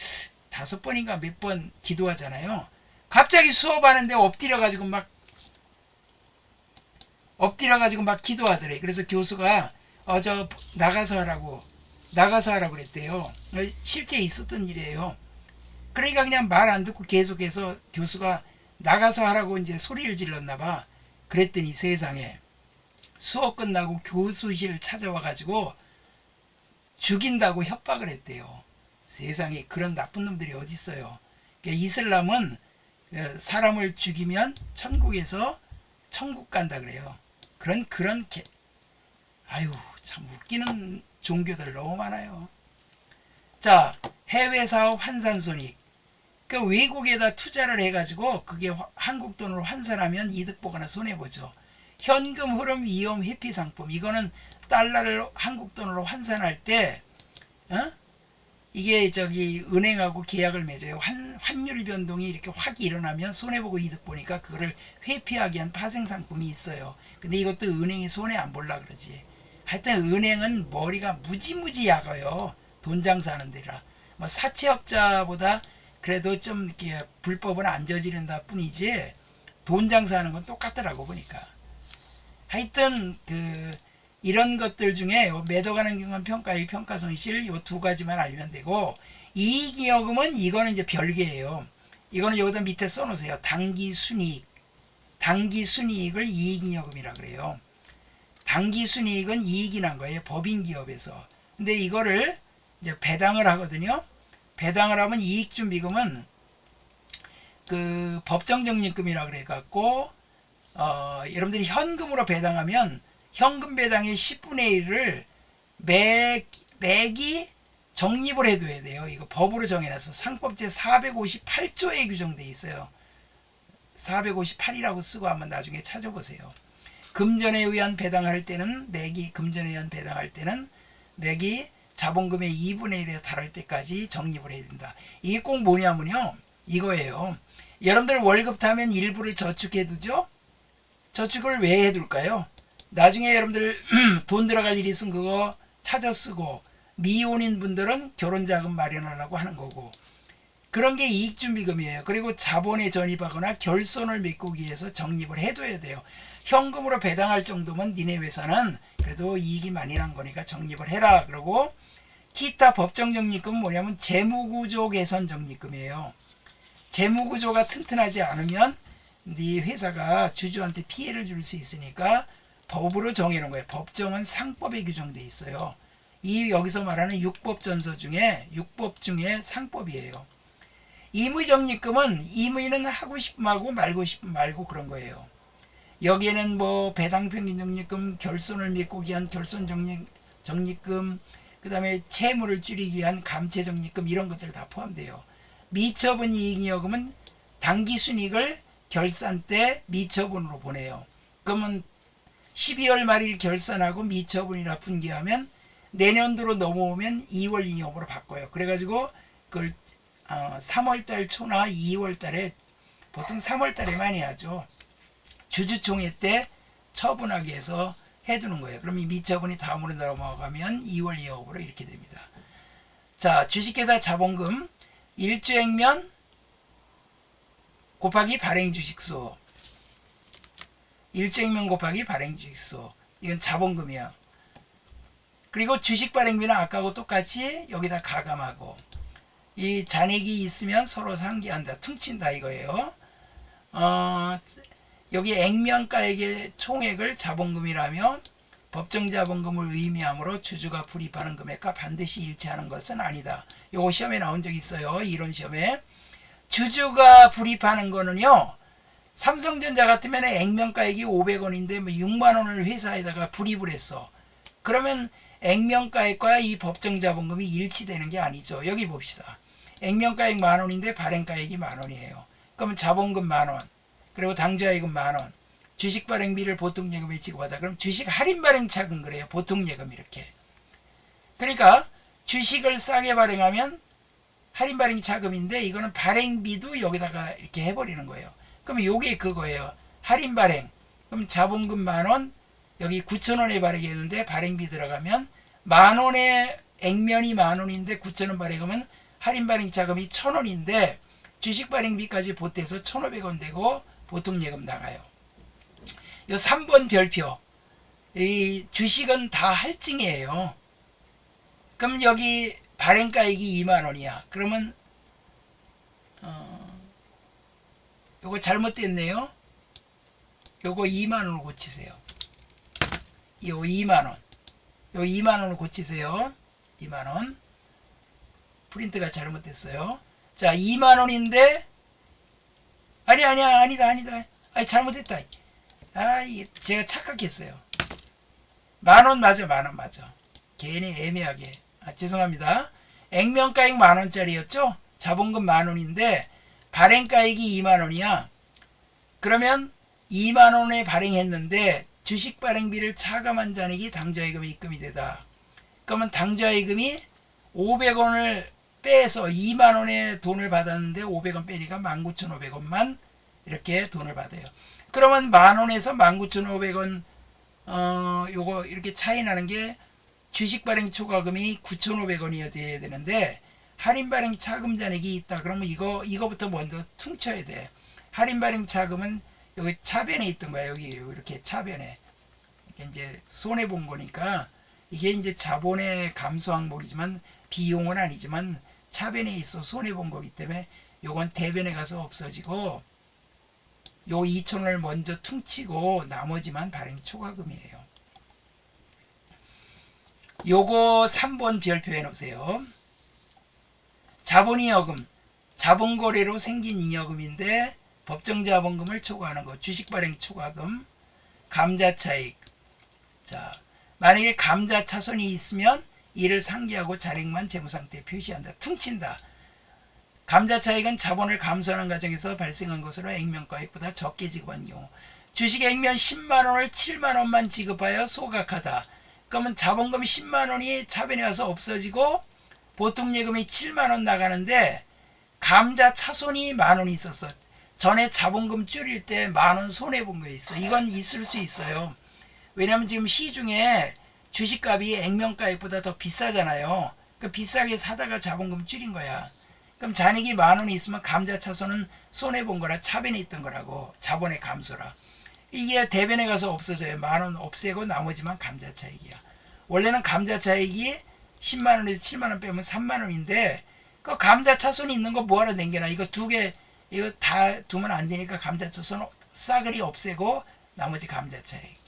5번인가 몇 번 기도하잖아요. 갑자기 수업하는데 엎드려가지고 막 기도하더래. 그래서 교수가 저 나가서 하라고 그랬대요. 실제 있었던 일이에요. 그러니까 그냥 말 안 듣고 계속해서 교수가 나가서 하라고 이제 소리를 질렀나 봐. 그랬더니 세상에 수업 끝나고 교수실 찾아와 가지고 죽인다고 협박을 했대요. 세상에 그런 나쁜 놈들이 어디 있어요. 그러니까 이슬람은 사람을 죽이면 천국에서 천국 간다 그래요. 아유 참 웃기는 종교들 너무 많아요. 자, 해외 사업 환산 손익. 그 외국에다 투자를 해가지고 그게 한국 돈으로 환산하면 이득 보거나 손해 보죠. 현금 흐름 위험 회피 상품. 이거는 달러를 한국 돈으로 환산할 때 이게 저기 은행하고 계약을 맺어요. 환율 변동이 이렇게 확 일어나면 손해보고 이득 보니까 그거를 회피하기 위한 파생 상품이 있어요. 근데 이것도 은행이 손해 안 볼라 그러지. 하여튼 은행은 머리가 무지무지 약어요. 돈 장사하는 데라. 뭐 사채업자보다 그래도 좀 이렇게 불법은 안 저지른다 뿐이지 돈 장사하는 건 똑같더라고 보니까. 하여튼 이런 것들 중에 매도가능증은 평가의 평가손실 요 두 가지만 알면 되고, 이익이익금은 이거는 이제 별개예요. 이거는 여기다 밑에 써놓으세요. 당기순이익. 당기순이익을 이익이익금이라 그래요. 당기순이익은 이익이 난 거예요. 법인기업에서. 근데 이거를 이제 배당을 하거든요. 배당을 하면 이익준비금은 그 법정적립금이라 그래갖고 여러분들이 현금으로 배당하면 현금 배당의 10분의 1을 매기 적립을 해둬야 돼요. 이거 법으로 정해놔서 상법제 458조에 규정돼 있어요. 458이라고 쓰고 한번 나중에 찾아보세요. 금전에 의한 배당할 때는 금전에 의한 배당할 때는 매기 자본금의 2분의 1에 달할 때까지 적립을 해야 된다. 이게 꼭 뭐냐면요. 이거예요. 여러분들 월급 타면 일부를 저축해두죠? 저축을 왜 해둘까요? 나중에 여러분들 돈 들어갈 일이 있으면 그거 찾아 쓰고, 미혼인 분들은 결혼자금 마련하려고 하는 거고, 그런 게 이익준비금이에요. 그리고 자본에 전입하거나 결손을 메꾸기 위해서 적립을 해둬야 돼요. 현금으로 배당할 정도면 니네 회사는 그래도 이익이 많이 난 거니까 적립을 해라. 그러고 기타 법정 적립금은 뭐냐면 재무구조 개선 적립금이에요. 재무구조가 튼튼하지 않으면 네 회사가 주주한테 피해를 줄 수 있으니까 법으로 정해놓은 거예요. 법정은 상법에 규정돼 있어요. 이 여기서 말하는 육법 전서 중에 상법이에요. 임의적립금은 임의는 하고 싶으면 하고 말고 싶으면 말고 그런 거예요. 여기에는 뭐 배당평균적립금, 결손을 메꾸기 위한 결손적립금, 그 다음에 채무를 줄이기 위한 감채적립금 이런 것들 다 포함돼요. 미처분 이익잉여금은 당기순이익을 결산 때 미처분으로 보내요. 그러면 12월 말일 결산하고 미처분이라 분기하면 내년도로 넘어오면 2월 잉여금으로 바꿔요. 그래가지고 그걸 3월달 초나 2월달에 보통 3월달에 많이 하죠. 주주총회 때 처분하기 위해서 해두는 거예요. 그럼 이 미처분이 다음으로 넘어가면 2월 잉여금으로 이렇게 됩니다. 자, 주식회사 자본금 1주액면 곱하기 발행주식수, 1주액면 곱하기 발행주식수, 이건 자본금이야. 그리고 주식발행비는 아까하고 똑같이 여기다 가감하고, 이 잔액이 있으면 서로 상기한다, 퉁친다 이거예요. 여기 액면가액의 총액을 자본금이라며 법정자본금을 의미하므로 주주가 불입하는 금액과 반드시 일치하는 것은 아니다. 요거 시험에 나온 적 있어요. 이론 시험에. 주주가 불입하는 거는요, 삼성전자 같으면 액면가액이 500원인데 뭐 6만원을 회사에다가 불입을 했어. 그러면 액면가액과 이 법정자본금이 일치되는 게 아니죠. 여기 봅시다. 액면가액 만원인데 발행가액이 만원이에요. 그러면 자본금 만원, 그리고 당좌예금 만원, 주식발행비를 보통예금에 지급하다. 그럼 주식 할인발행차금 그래요. 보통예금 이렇게. 그러니까 주식을 싸게 발행하면 할인발행차금인데 이거는 발행비도 여기다가 이렇게 해버리는 거예요. 그럼 요게 그거예요. 할인발행. 그럼 자본금 만원, 여기 9,000원에 발행했는데 발행비 들어가면 만원에 액면이 만원인데 9,000원 발행하면 할인발행차금이 1,000원인데 주식발행비까지 보태서 1,500원 되고 보통예금 나가요. 요 3번 별표, 이 주식은 다 할증이에요. 그럼 여기 발행가액이 2만원이야. 그러면 요거 잘못됐네요. 요거 2만원으로 고치세요. 요 2만원, 요 2만원으로 고치세요. 2만원. 프린트가 잘못됐어요. 자, 2만원인데 아니다. 아니, 잘못했다. 제가 착각했어요. 만원 맞아, 만원 맞아. 괜히 애매하게. 죄송합니다. 액면가액 만원짜리였죠? 자본금 만원인데 발행가액이 2만원이야. 그러면 2만원에 발행했는데 주식 발행비를 차감한 잔액이 당좌예금에 입금이 되다. 그러면 당좌예금이 500원을 빼서 2만원의 돈을 받았는데 500원 빼니까 19,500원만 이렇게 돈을 받아요. 그러면 만원에서 19,500원 요거 이렇게 차이 나는 게 주식 발행 초과금이 9,500원이어야 되는데 할인 발행 차금 잔액이 있다. 그러면 이거부터 먼저 퉁쳐야 돼. 할인 발행 차금은 여기 차변에 있던 거야. 여기 이렇게 차변에. 이게 이제 손해 본 거니까 이게 이제 자본의 감소 항목이지만 비용은 아니지만 차변에 있어 손해 본 거기 때문에 요건 대변에 가서 없어지고 요 2,000원을 먼저 퉁치고 나머지만 발행 초과금이에요. 요거 3번 별표해 놓으세요. 자본잉여금, 자본거래로 생긴 잉여금인데 법정자본금을 초과하는 거, 주식발행 초과금, 감자차익. 자, 만약에 감자차손이 있으면 이를 상기하고 잔액만 재무상태에 표시한다. 퉁친다. 감자차익은 자본을 감소하는 과정에서 발생한 것으로 액면가액보다 적게 지급한 경우, 주식 액면 10만원을 7만원만 지급하여 소각하다. 그러면 자본금 10만원이 차변에 와서 없어지고 보통예금이 7만원 나가는데 감자 차손이 만원이 있었어. 전에 자본금 줄일 때 만원 손해본 거 있어. 이건 있을 수 있어요. 왜냐면 지금 시중에 주식값이 액면가액보다 더 비싸잖아요. 그 비싸게 사다가 자본금 줄인 거야. 그럼 잔액이 만원이 있으면 감자 차손은 손해본 거라 차변에 있던 거라고. 자본의 감소라. 이게 대변에 가서 없어져요. 만원 없애고 나머지만 감자 차익이야. 원래는 감자 차익이 10만원에서 7만원 빼면 3만원인데 그 감자 차손이 있는 거 뭐하러 남겨놔. 이거 두 개 이거 다 두면 안 되니까 감자 차손 싸그리 없애고 나머지 감자 차익.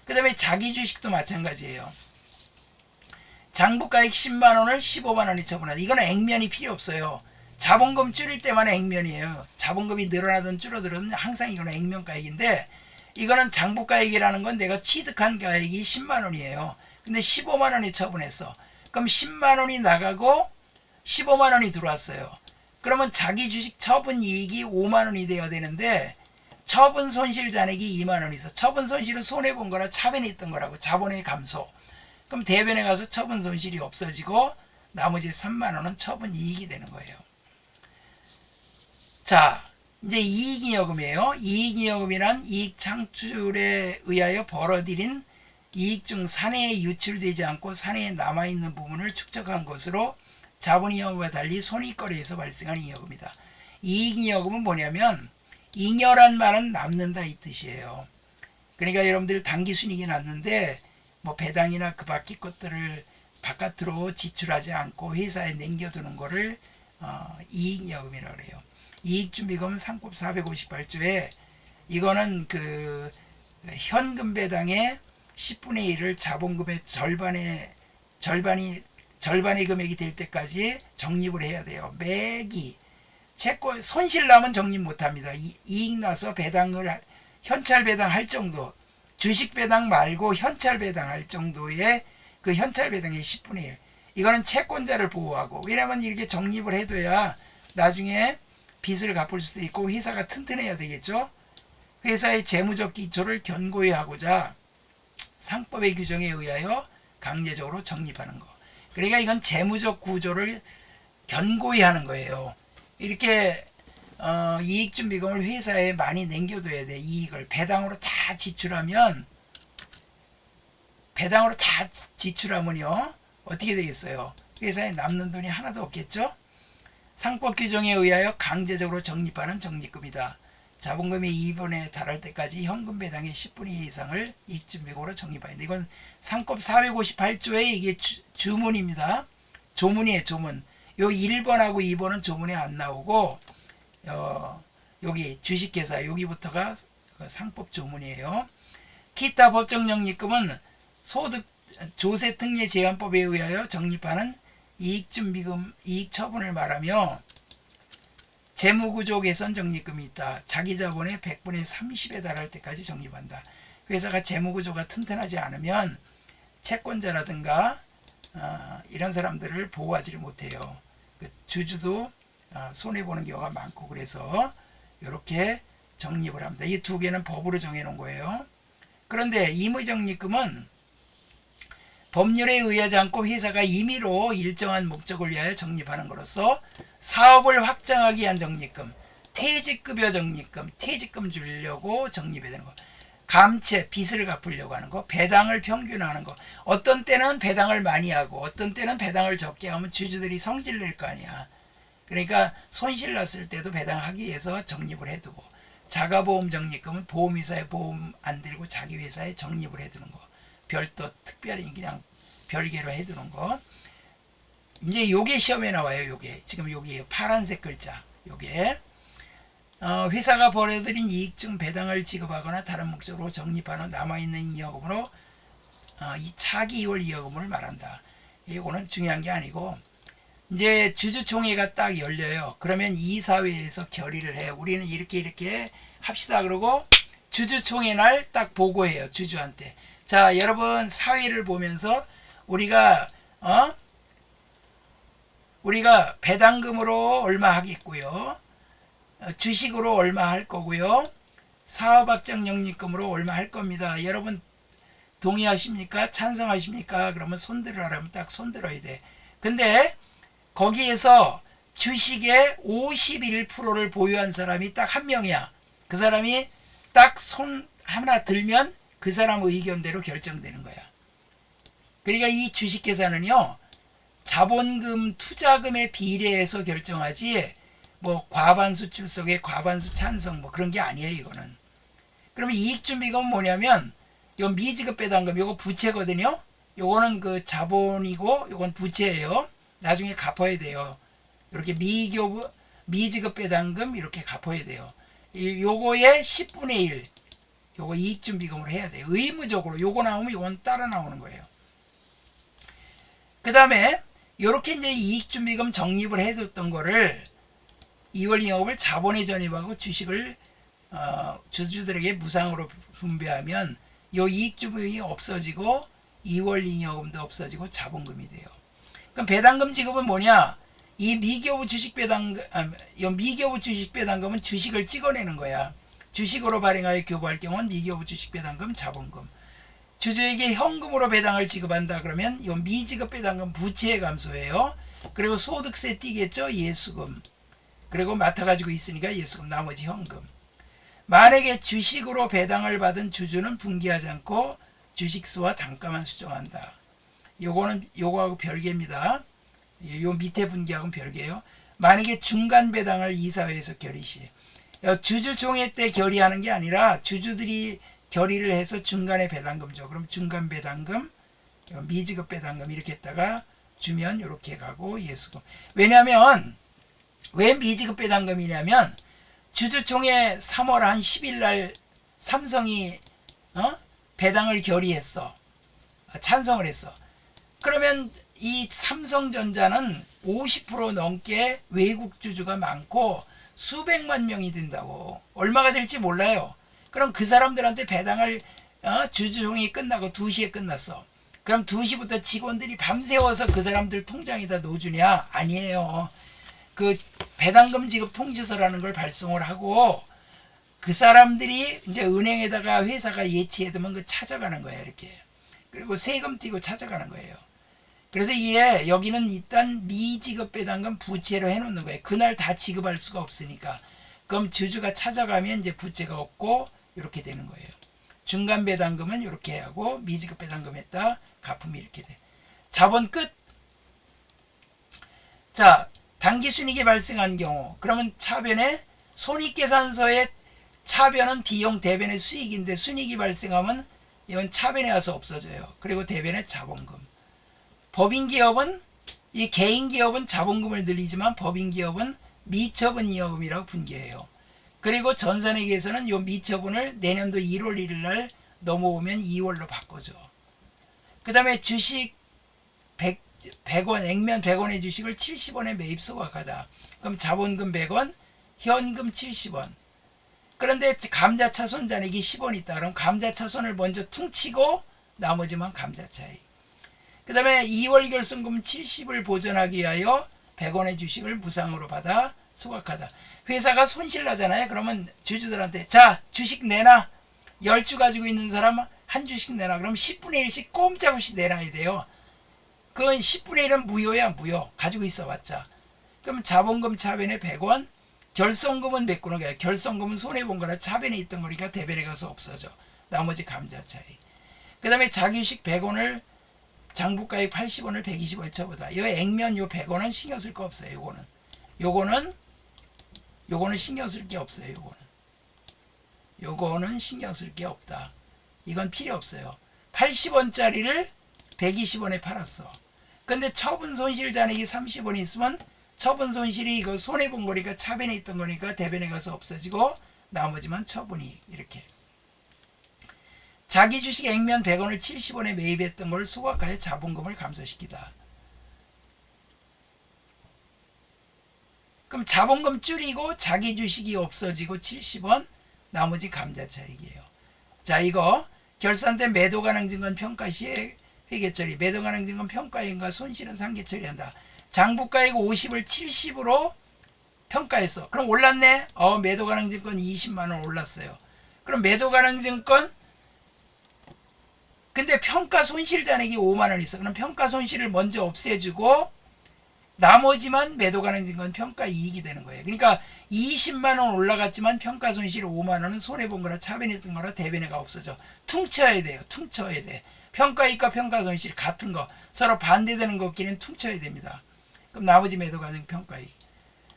그 다음에 자기 주식도 마찬가지예요. 장부가액 10만원을 15만원이 처분하다. 이거는 액면이 필요 없어요. 자본금 줄일 때만 액면이에요. 자본금이 늘어나든 줄어들든 항상 이거는 액면가액인데, 이거는 장부가액이라는 건 내가 취득한 가액이 10만 원이에요. 근데 15만 원이 처분했어. 그럼 10만 원이 나가고 15만 원이 들어왔어요. 그러면 자기 주식 처분 이익이 5만 원이 돼야 되는데, 처분 손실 잔액이 2만 원이 있어. 처분 손실은 손해본 거라 차변에 있던 거라고. 자본의 감소. 그럼 대변에 가서 처분 손실이 없어지고 나머지 3만 원은 처분 이익이 되는 거예요. 자, 이제 이익잉여금이에요. 이익잉여금이란 이익 창출에 의하여 벌어들인 이익 중 사내에 유출되지 않고 사내에 남아있는 부분을 축적한 것으로 자본잉여금과 달리 손익거래에서 발생한 잉여금이다. 이익잉여금은 뭐냐면, 잉여란 말은 남는다 이 뜻이에요. 그러니까 여러분들 당기순이익이 났는데 뭐 배당이나 그 밖의 것들을 바깥으로 지출하지 않고 회사에 남겨두는 거를 이익잉여금이라고 그래요. 이익준비금은 상법 458조에 이거는 그 현금 배당의 10분의 1을 자본금의 절반의 금액이 될 때까지 적립을 해야 돼요. 매기 채권 손실 나면 적립 못합니다. 이익 나서 배당을 현찰 배당할 정도, 주식 배당 말고 현찰 배당할 정도의 그 현찰 배당의 10분의 1. 이거는 채권자를 보호하고, 왜냐면 이렇게 적립을 해둬야 나중에 빚을 갚을 수도 있고 회사가 튼튼해야 되겠죠. 회사의 재무적 기초를 견고히 하고자 상법의 규정에 의하여 강제적으로 적립하는 거. 그러니까 이건 재무적 구조를 견고히 하는 거예요. 이렇게 이익준비금을 회사에 많이 남겨둬야 돼. 이익을 배당으로 다 지출하면요 어떻게 되겠어요? 회사에 남는 돈이 하나도 없겠죠. 상법 규정에 의하여 강제적으로 적립하는 적립금이다. 자본금이 2분에 달할 때까지 현금 배당의 10분의 2 이상을 이익준비금으로 적립해야 돼. 이건 상법 458조에 이게 주문입니다. 조문이에요. 조문. 요 1번하고 2번은 조문에 안 나오고 여기 주식회사 여기부터가 상법 조문이에요. 기타 법정 적립금은 소득 조세특례 제한법에 의하여 적립하는 이익준비금 이익처분을 말하며 재무구조 개선 적립금이 있다. 자기 자본의 100분의 30에 달할 때까지 적립한다. 회사가 재무구조가 튼튼하지 않으면 채권자라든가 이런 사람들을 보호하지 못해요. 그 주주도 손해보는 경우가 많고, 그래서 이렇게 적립을 합니다. 이 두 개는 법으로 정해놓은 거예요. 그런데 임의적립금은 법률에 의하지 않고 회사가 임의로 일정한 목적을 위하여 적립하는 것으로서 사업을 확장하기 위한 적립금, 퇴직급여 적립금, 퇴직금 주려고 적립해야 되는 거, 감채, 빚을 갚으려고 하는 거, 배당을 평균화하는 거. 어떤 때는 배당을 많이 하고 어떤 때는 배당을 적게 하면 주주들이 성질 낼 거 아니야. 그러니까 손실 났을 때도 배당하기 위해서 적립을 해두고, 자가보험 적립금은 보험회사에 보험 안 들고 자기 회사에 적립을 해두는 거, 별도 특별히 그냥 별개로 해두는 거. 이제 요게 시험에 나와요. 요게 지금 여기 파란색 글자, 요게 회사가 벌어들인 이익 중 배당을 지급하거나 다른 목적으로 적립하는 남아있는 잉여금으로 이 차기 이월 잉여금을 말한다. 이거는 중요한 게 아니고, 이제 주주총회가 딱 열려요. 그러면 이사회에서 결의를 해요. 우리는 이렇게 합시다. 그러고 주주총회 날 딱 보고해요. 주주한테. 자, 여러분 사회를 보면서 우리가 배당금으로 얼마 하겠고요, 주식으로 얼마 할 거고요, 사업확장 적립금으로 얼마 할 겁니다. 여러분 동의하십니까? 찬성하십니까? 그러면 손들으라면 딱 손들어야 돼. 근데 거기에서 주식의 51%를 보유한 사람이 딱 한 명이야. 그 사람이 딱 손 하나 들면 그 사람 의견대로 결정되는 거야. 그러니까 이 주식계산은요, 자본금 투자금에 비례해서 결정하지 뭐 과반수 출석에 과반수 찬성 뭐 그런 게 아니에요. 이거는. 그러면 이익준비금은 뭐냐면 요 미지급 배당금, 요거 부채거든요. 요거는 그 자본이고 요건 부채예요. 나중에 갚아야 돼요. 이렇게 미지급 배당금 이렇게 갚아야 돼요. 요거의 10분의 1 요거 이익준비금으로 해야 돼요. 의무적으로. 요거 나오면 요건 따라 나오는 거예요. 그 다음에 요렇게 이제 이익준비금 적립을 해뒀던 거를 이월잉여금을 자본에 전입하고 주식을 주주들에게 무상으로 분배하면 요 이익주분이 없어지고 이월잉여금도 없어지고 자본금이 돼요. 그럼 배당금 지급은 뭐냐? 이 미기업부 주식 배당금, 미기업부 주식 배당금은 주식을 찍어내는 거야. 주식으로 발행하여 교부할 경우는 미기업부 주식 배당금 자본금. 주주에게 현금으로 배당을 지급한다 그러면 이 미지급 배당금 부채의 감소예요. 그리고 소득세 띄겠죠? 예수금. 그리고 맡아가지고 있으니까 예수금, 나머지 현금. 만약에 주식으로 배당을 받은 주주는 분기하지 않고 주식수와 단가만 수정한다. 요거하고 별개입니다. 요 밑에 분기하고는 별개예요. 만약에 중간 배당을 이사회에서 결의 시, 주주총회 때 결의하는 게 아니라 주주들이 결의를 해서 중간에 배당금 줘. 그럼 중간 배당금, 미지급 배당금 이렇게 했다가 주면 이렇게 가고 예수금. 왜냐하면 왜 미지급 배당금이냐면 주주총회 3월 한 10일 날 삼성이 배당을 결의했어. 찬성을 했어. 그러면 이 삼성전자는 50% 넘게 외국 주주가 많고 수백만 명이 된다고. 얼마가 될지 몰라요. 그럼 그 사람들한테 배당을 주주총회 끝나고 2시에 끝났어. 그럼 2시부터 직원들이 밤새워서 그 사람들 통장에다 넣어주냐? 아니에요. 그 배당금 지급 통지서라는 걸 발송을 하고 그 사람들이 이제 은행에다가 회사가 예치해두면 그 찾아가는 거예요. 이렇게. 그리고 세금 띄고 찾아가는 거예요. 그래서 이게 여기는 일단 미지급 배당금 부채로 해놓는 거예요. 그날 다 지급할 수가 없으니까. 그럼 주주가 찾아가면 이제 부채가 없고 이렇게 되는 거예요. 중간 배당금은 이렇게 하고 미지급 배당금 했다. 가품이 이렇게 돼. 자본 끝. 자, 당기순이익이 발생한 경우 그러면 차변에 손익계산서에 차변은 비용 대변의 수익인데 순이익이 발생하면 이건 차변에 와서 없어져요. 그리고 대변의 자본금. 법인기업은 이 개인기업은 자본금을 늘리지만 법인기업은 미처분 이여금이라고 분기해요. 그리고 전산회계에서는 이 미처분을 내년도 1월 1일 날 넘어오면 2월로 바꿔줘. 그 다음에 주식 100원, 액면 100원의 주식을 70원에 매입 소각하다. 그럼 자본금 100원, 현금 70원. 그런데 감자차손 잔액이 10원 있다. 그럼 감자차손을 먼저 퉁치고 나머지만 감자차익. 그 다음에 2월 결손금 70을 보전하기 위하여 100원의 주식을 무상으로 받아 소각하다. 회사가 손실 나잖아요. 그러면 주주들한테 자 주식 내놔. 10주 가지고 있는 사람 한 주씩 내놔. 그럼 10분의 1씩 꼼짝없이 내놔야 돼요. 그건 10분의 1은 무효야. 무효. 가지고 있어봤자. 그럼 자본금 차변에 100원. 결손금은 메꾸는 거야. 결손금은 손해본 거라 차변에 있던 거니까 대변에 가서 없어져. 나머지 감자차익. 그 다음에 자기주식 100원을 장부가액 80원을 120원에 쳐보다. 이 액면 요 100원은 신경 쓸 거 없어요. 요거는 신경 쓸 게 없어요. 요거는 신경 쓸 게 없다. 이건 필요 없어요. 80원짜리를 120원에 팔았어. 근데 처분 손실 잔액이 30원이 있으면 처분 손실이 이거 손해본 거니까 차변에 있던 거니까 대변에 가서 없어지고 나머지만 처분이 이렇게. 자기 주식 액면 100원을 70원에 매입했던 걸 소각하여 자본금을 감소시키다. 그럼 자본금 줄이고 자기 주식이 없어지고 70원, 나머지 감자차익이에요. 자, 이거 결산때 매도 가능 증권 평가 시에 회계 처리, 매도 가능 증권 평가인과 손실은 상계 처리한다. 장부가액 50을 70으로 평가했어. 그럼 올랐네? 매도 가능 증권 20만 원 올랐어요. 그럼 매도 가능 증권 근데 평가 손실 잔액이 5만 원 있어. 그럼 평가 손실을 먼저 없애주고 나머지만 매도 가능 증권 평가 이익이 되는 거예요. 그러니까 20만 원 올라갔지만 평가 손실 5만 원은 손해본 거라 차변했던 거라 대변에가 없어져. 퉁쳐야 돼요. 퉁쳐야 돼. 평가이익과 평가 손실 같은 거 서로 반대되는 것끼리는 퉁쳐야 됩니다. 그럼 나머지 매도 가능 평가이익.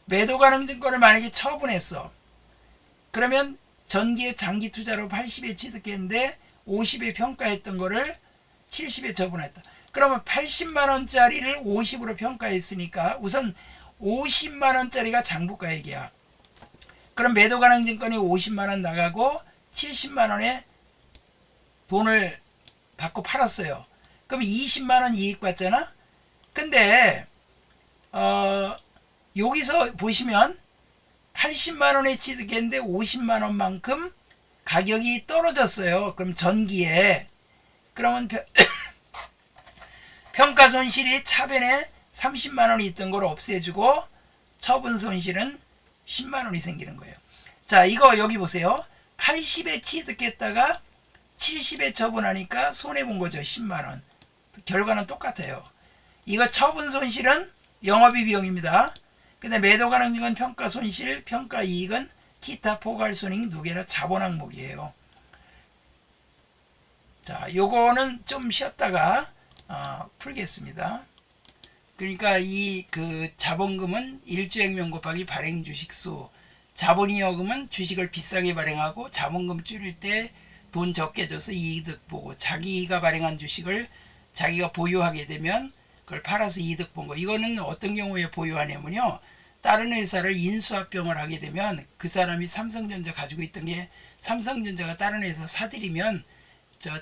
매도 가능 증권을 만약에 처분했어. 그러면 전기에 장기 투자로 80에 취득했는데 50에 평가했던 거를 70에 처분했다. 그러면 80만 원짜리를 50으로 평가했으니까 우선 50만 원짜리가 장부가액이야. 그럼 매도 가능 증권이 50만 원 나가고 70만 원에 돈을 받고 팔았어요. 그럼 20만 원 이익 받잖아. 근데 여기서 보시면 80만 원에 취득했는데 50만 원만큼 가격이 떨어졌어요. 그럼 전기에 그러면 평가 손실이 차변에 30만 원이 있던 걸 없애주고 처분 손실은 10만 원이 생기는 거예요. 자, 이거 여기 보세요. 80에 취득했다가 70에 처분하니까 손해본 거죠. 10만 원. 결과는 똑같아요. 이거 처분 손실은 영업이 비용입니다. 근데 매도 가능성은 평가 손실, 평가 이익은 기타 포괄손익 누계라 자본 항목이에요. 자, 요거는 좀 쉬었다가 풀겠습니다. 그러니까 이 그 자본금은 일주액면 곱하기 발행 주식수, 자본이여금은 주식을 비싸게 발행하고 자본금 줄일 때 돈 적게 줘서 이득 보고, 자기가 발행한 주식을 자기가 보유하게 되면 그걸 팔아서 이득 본 거. 이거는 어떤 경우에 보유하냐면요, 다른 회사를 인수합병을 하게 되면 그 사람이 삼성전자 가지고 있던 게 삼성전자가 다른 회사 사들이면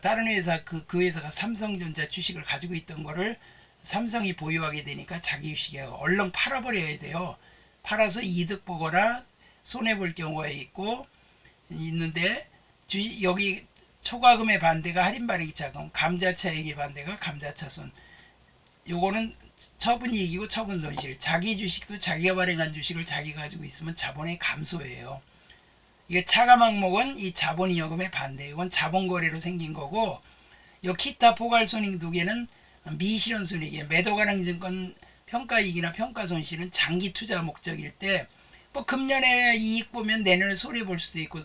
다른 회사 그 회사가 삼성전자 주식을 가지고 있던 거를 삼성이 보유하게 되니까 자기 주식에 얼른 팔아버려야 돼요. 팔아서 이득 보거나 손해 볼 경우가 있는데 여기 초과금의 반대가 할인 발행 자금, 감자차익의 반대가 감자차손. 요거는 처분이익이고 처분 손실. 자기 주식도 자기가 발행한 주식을 자기가 가지고 있으면 자본의 감소예요. 이게 차감 항목은 이 자본이여금의 반대. 이건 자본거래로 생긴 거고, 요 기타 포괄손익 두 개는 미실현손익이에요. 매도 가능증권 평가이익이나 평가손실은 장기 투자 목적일 때, 뭐 금년에 이익 보면 내년에 손해 볼 수도 있고,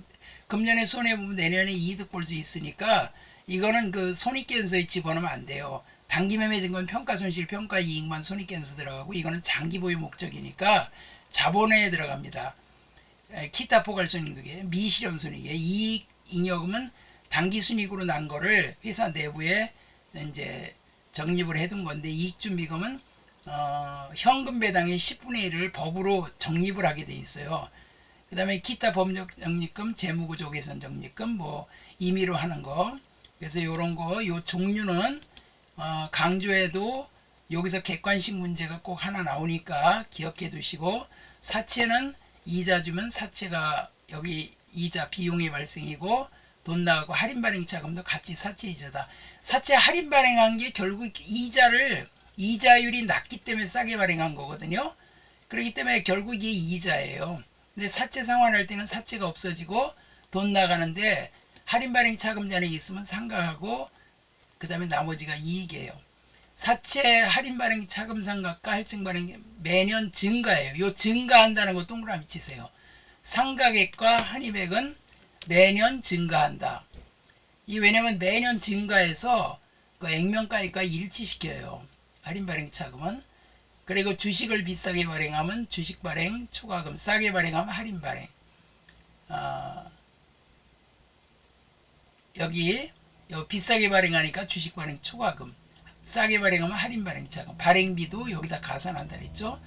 금년에 손해 보면 내년에 이득 볼 수 있으니까 이거는 그 손익계산서에 집어넣으면 안 돼요. 단기매매증권 평가손실 평가이익만 손익계산서 들어가고, 이거는 장기 보유 목적이니까 자본에 들어갑니다. 기타 포괄손익 두 개, 미실현손익이에요. 이익 잉여금은 단기순이익으로 난 거를 회사 내부에 이제 적립을 해둔 건데, 이익준비금은 현금 배당의 10분의 1을 법으로 적립을 하게 돼 있어요. 그 다음에 기타 법적 적립금, 재무구조 개선 적립금, 뭐 임의로 하는 거. 그래서 요런 거, 요 종류는 강조해도 여기서 객관식 문제가 꼭 하나 나오니까 기억해 두시고, 사채는 이자 주면 사채가 여기 이자 비용이 발생이고, 돈 나가고 할인 발행 자금도 같이 사채 이자다. 사채 할인 발행한 게 결국 이자율이 낮기 때문에 싸게 발행한 거거든요. 그렇기 때문에 결국 이게 이자예요. 근데 사채 상환할 때는 사채가 없어지고 돈 나가는데, 할인 발행 자금 잔액이 있으면 상각하고 그 다음에 나머지가 이익이에요. 사채 할인 발행 자금 상각과 할증 발행 매년 증가해요. 요 증가한다는 거 동그라미 치세요. 상각액과 한입액은 매년 증가한다. 왜냐면 매년 증가해서 그 액면가액과 일치시켜요. 할인 발행 자금은. 그리고 주식을 비싸게 발행하면 주식 발행 초과금, 싸게 발행하면 할인 발행. 여기 비싸게 발행하니까 주식 발행 초과금, 싸게 발행하면 할인 발행 자금, 발행비도 여기다 가산한다 그랬죠.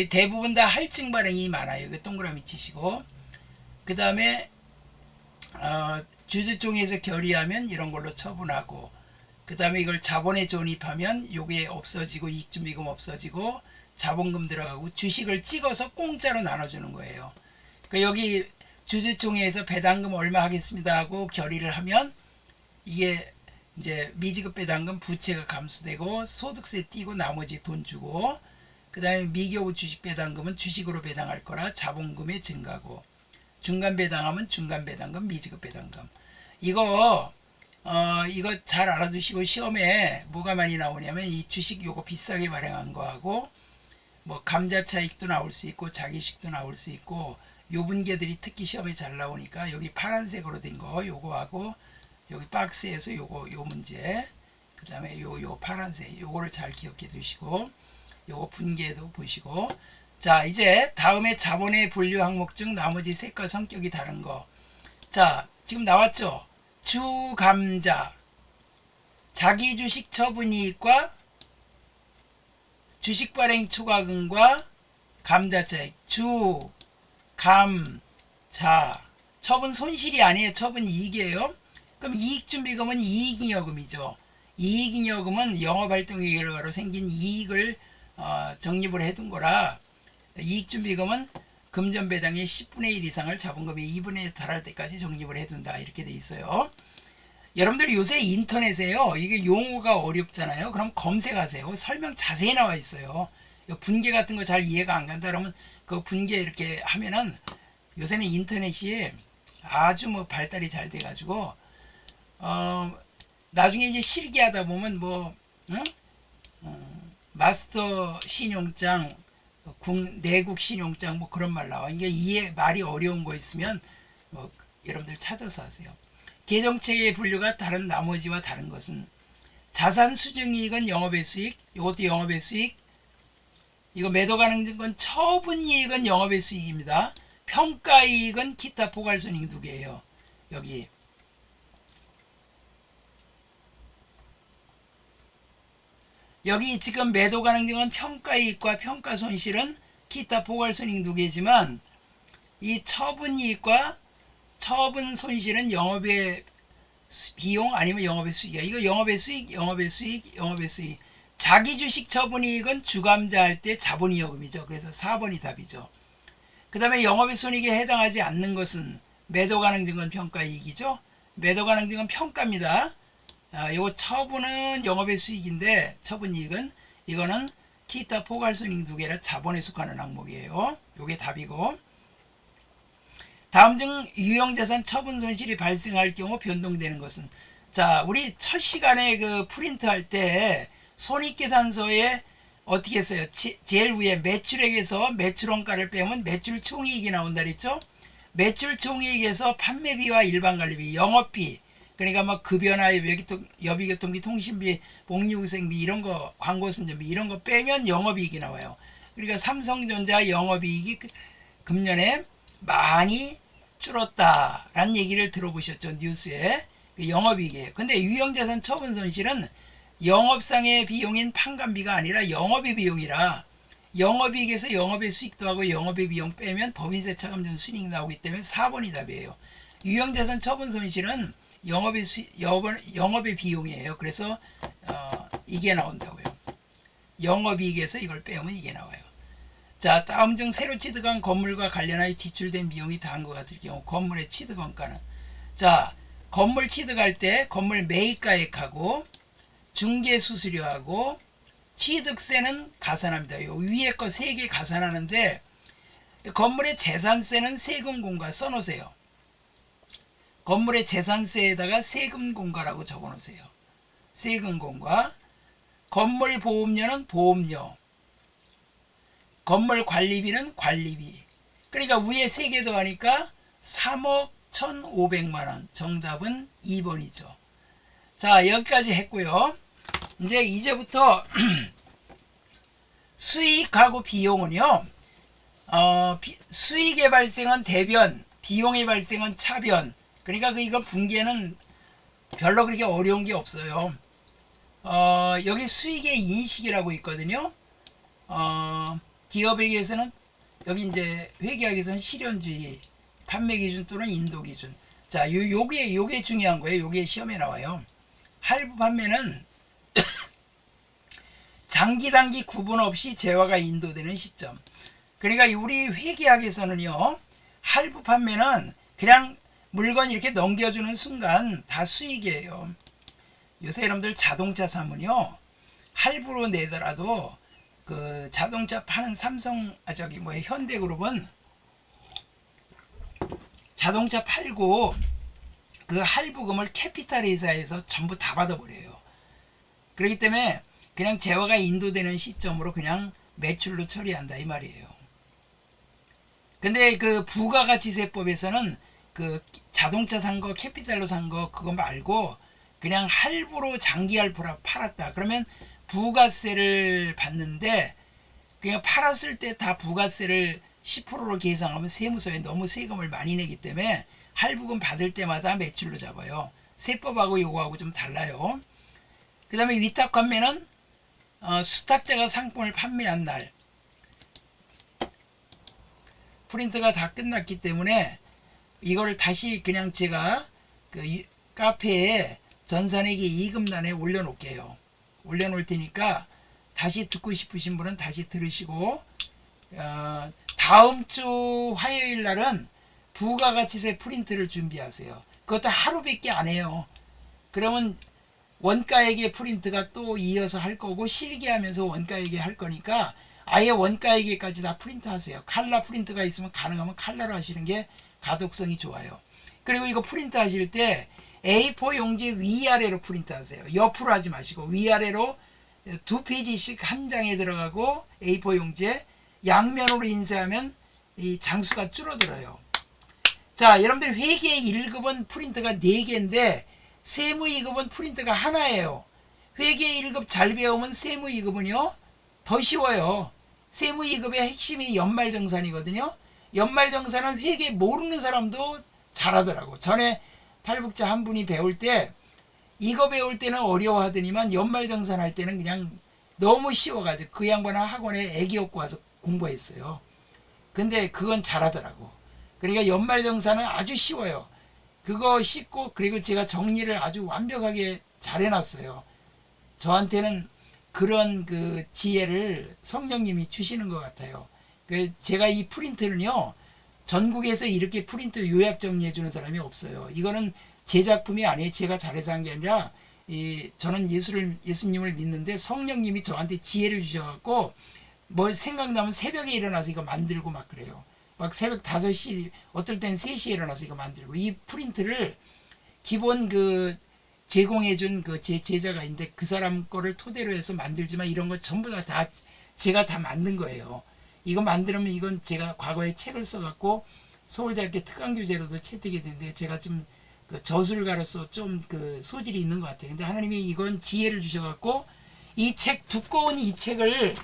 대부분 다 할증 발행이 많아요. 이거 동그라미 치시고, 그 다음에 주주총회에서 결의하면 이런 걸로 처분하고, 그 다음에 이걸 자본에 존입하면 요게 없어지고, 이익준비금 없어지고 자본금 들어가고, 주식을 찍어서 공짜로 나눠주는 거예요. 그러니까 여기 주주총회에서 배당금 얼마 하겠습니다 하고 결의를 하면, 이게 이제 미지급 배당금 부채가 감소되고 소득세 띄고 나머지 돈 주고, 그 다음에 미교부 주식 배당금은 주식으로 배당할 거라 자본금의 증가고, 중간 배당하면 중간 배당금, 미지급 배당금. 이거 잘 알아두시고, 시험에 뭐가 많이 나오냐면 이 주식 요거 비싸게 발행한 거하고, 뭐 감자차익도 나올 수 있고 자기식도 나올 수 있고, 요 분계들이 특히 시험에 잘 나오니까 여기 파란색으로 된 거 요거하고, 여기 박스에서 요 문제, 그 다음에 요 파란색 요거를 잘 기억해 두시고, 요거 분계도 보시고. 자, 이제 다음에 자본의 분류 항목 중 나머지 색과 성격이 다른 거. 자, 지금 나왔죠. 주감자, 자기 주식 처분이익과 주식 발행 초과금과 감자차익. 주, 감, 자. 처분 손실이 아니에요. 처분 이익이에요. 그럼 이익준비금은 이익잉여금이죠. 이익잉여금은 영업활동의 결과로 생긴 이익을 적립을 해둔 거라, 이익준비금은 금전 배당의 10분의 1 이상을 자본금의 2분의 1에 달할 때까지 적립을 해둔다. 이렇게 돼 있어요. 여러분들 요새 인터넷에요. 이게 용어가 어렵잖아요. 그럼 검색하세요. 설명 자세히 나와 있어요. 분계 같은 거 잘 이해가 안 간다 그러면 그 분계 이렇게 하면은 요새는 인터넷이 아주 뭐 발달이 잘 돼가지고 나중에 이제 실기하다 보면 뭐 응? 마스터 신용장, 내국 신용장 뭐 그런 말 나와. 이게 이해 말이 어려운 거 있으면 뭐 여러분들 찾아서 하세요. 계정체계의 분류가 다른 나머지와 다른 것은 자산 수증이익은 영업의 수익, 이것도 영업의 수익. 이거 매도 가능건 처분이익은 영업의 수익입니다. 평가이익은 기타 포괄손익 두 개예요. 여기 지금 매도 가능증은 평가이익과 평가손실은 기타 포괄손익 두 개지만 이 처분이익과 처분손실은 영업의 비용 아니면 영업의 수익이야. 이거 영업의 수익, 영업의 수익, 영업의 수익. 자기주식 처분이익은 주감자할 때 자본이익금이죠. 그래서 4번이 답이죠. 그 다음에 영업의 손익에 해당하지 않는 것은 매도 가능증은 평가이익이죠. 매도 가능증은 평가입니다. 요거 처분은 영업의 수익인데 처분이익은 이거는 기타 포괄손익 두 개라 자본에 속하는 항목이에요. 요게 답이고, 다음 중 유형자산 처분 손실이 발생할 경우 변동되는 것은, 자 우리 첫 시간에 그 프린트 할 때 손익계산서에 어떻게 했어요? 제일 위에 매출액에서 매출원가를 빼면 매출 총이익이 나온다 그랬죠? 매출 총이익에서 판매비와 일반관리비, 영업비, 그러니까 뭐 급여나 여비교통비, 통신비, 복리후생비 이런 거, 광고순전비 이런 거 빼면 영업이익이 나와요. 그러니까 삼성전자 영업이익이 금년에 많이 줄었다라는 얘기를 들어보셨죠, 뉴스에. 영업이익이에요. 근데 유형자산 처분 손실은 영업상의 비용인 판관비가 아니라 영업의 비용이라 영업이익에서 영업의 수익도 하고 영업의 비용 빼면 법인세 차감전 순이익 나오기 때문에 4번이 답이에요. 유형자산 처분 손실은 영업의 비용이에요. 그래서 이게 나온다고요. 영업이익에서 이걸 빼면 이게 나와요. 자, 다음 중 새로 취득한 건물과 관련하여 지출된 비용이 다한 것 같을 경우 건물의 취득원가는, 자 건물 취득할 때 건물 매입가액하고 중개수수료하고 취득세는 가산합니다. 요 위에 거 3개 가산하는데 건물의 재산세는 세금공과 써놓으세요. 건물의 재산세에다가 세금공과라고 적어놓으세요. 세금공과. 건물 보험료는 보험료, 건물 관리비는 관리비. 그러니까 위에 3개 더하니까 3억 1,500만원. 정답은 2번이죠. 자, 여기까지 했고요. 이제부터 수익하고 비용은요, 수익의 발생은 대변, 비용의 발생은 차변. 그러니까 이거 분계는 별로 그렇게 어려운 게 없어요. 여기 수익의 인식이라고 있거든요. 기업에게서는 여기 이제 회계학에서는 실현주의, 판매 기준 또는 인도 기준. 자, 요게 중요한 거예요. 요게 시험에 나와요. 할부 판매는 장기 단기 구분 없이 재화가 인도되는 시점. 그러니까 우리 회계학에서는요, 할부 판매는 그냥 물건 이렇게 넘겨주는 순간 다 수익이에요. 요새 여러분들 자동차 사면요, 할부로 내더라도 그 자동차 파는 현대그룹은 자동차 팔고 그 할부금을 캐피탈 회사에서 전부 다 받아버려요. 그렇기 때문에 그냥 재화가 인도되는 시점으로 그냥 매출로 처리한다 이 말이에요. 근데 그 부가가치세법에서는 그 자동차 산 거 캐피탈로 산 거 그거 말고 그냥 할부로 장기 할부로 팔았다 그러면 부가세를 받는데, 그냥 팔았을 때 다 부가세를 10%로 계산하면 세무서에 너무 세금을 많이 내기 때문에 할부금 받을 때마다 매출로 잡아요. 세법하고 요거하고 좀 달라요. 그 다음에 위탁판매는 수탁자가 상품을 판매한 날, 프린트가 다 끝났기 때문에 이거를 다시 그냥 제가 그 카페에 전산회계 이금란에 올려놓을게요. 올려놓을 테니까 다시 듣고 싶으신 분은 다시 들으시고 다음 주 화요일 날은 부가가치세 프린트를 준비하세요. 그것도 하루밖에 안 해요. 그러면 원가액의 프린트가 또 이어서 할 거고 실기하면서 원가액에 할 거니까 아예 원가액에까지 다 프린트 하세요. 칼라 프린트가 있으면 가능하면 칼라로 하시는 게 가독성이 좋아요. 그리고 이거 프린트 하실 때 A4 용지 위아래로 프린트 하세요. 옆으로 하지 마시고 위아래로 두 페이지씩 한 장에 들어가고 A4 용지에 양면으로 인쇄하면 이 장수가 줄어들어요. 자, 여러분들 회계 1급은 프린트가 4개인데 세무 2급은 프린트가 하나예요. 회계 1급 잘 배우면 세무 2급은요 더 쉬워요. 세무 2급의 핵심이 연말정산이거든요. 연말정산은 회계 모르는 사람도 잘하더라고. 전에 탈북자 한 분이 배울 때 이거 배울 때는 어려워하더니만 연말정산 할 때는 그냥 너무 쉬워가지고 그 양반은 학원에 애기 얻고 와서 공부했어요. 근데 그건 잘하더라고. 그러니까 연말정산은 아주 쉬워요. 그거 쉽고 그리고 제가 정리를 아주 완벽하게 잘 해놨어요. 저한테는 그런 그 지혜를 성령님이 주시는 것 같아요. 제가 이 프린트는요 전국에서 이렇게 프린트 요약 정리해 주는 사람이 없어요. 이거는 제 작품이 아니에요. 제가 잘해서 한 게 아니라 저는 예수님을 믿는데 성령님이 저한테 지혜를 주셔갖고 뭐 생각나면 새벽에 일어나서 이거 만들고 막 그래요. 막 새벽 5시 어떨 땐 3시에 일어나서 이거 만들고 이 프린트를 기본 그 제공해준 그 제 제자가 있는데 그 사람 거를 토대로 해서 만들지만 이런 거 전부 다 제가 다 만든 거예요. 이거 만들면 이건 제가 과거에 책을 써갖고 서울대학교 특강교재로도 채택이 됐는데 제가 좀 그 저술가로서 좀 그 소질이 있는 것 같아요. 근데 하나님이 이건 지혜를 주셔갖고 이 책 두꺼운 이 책을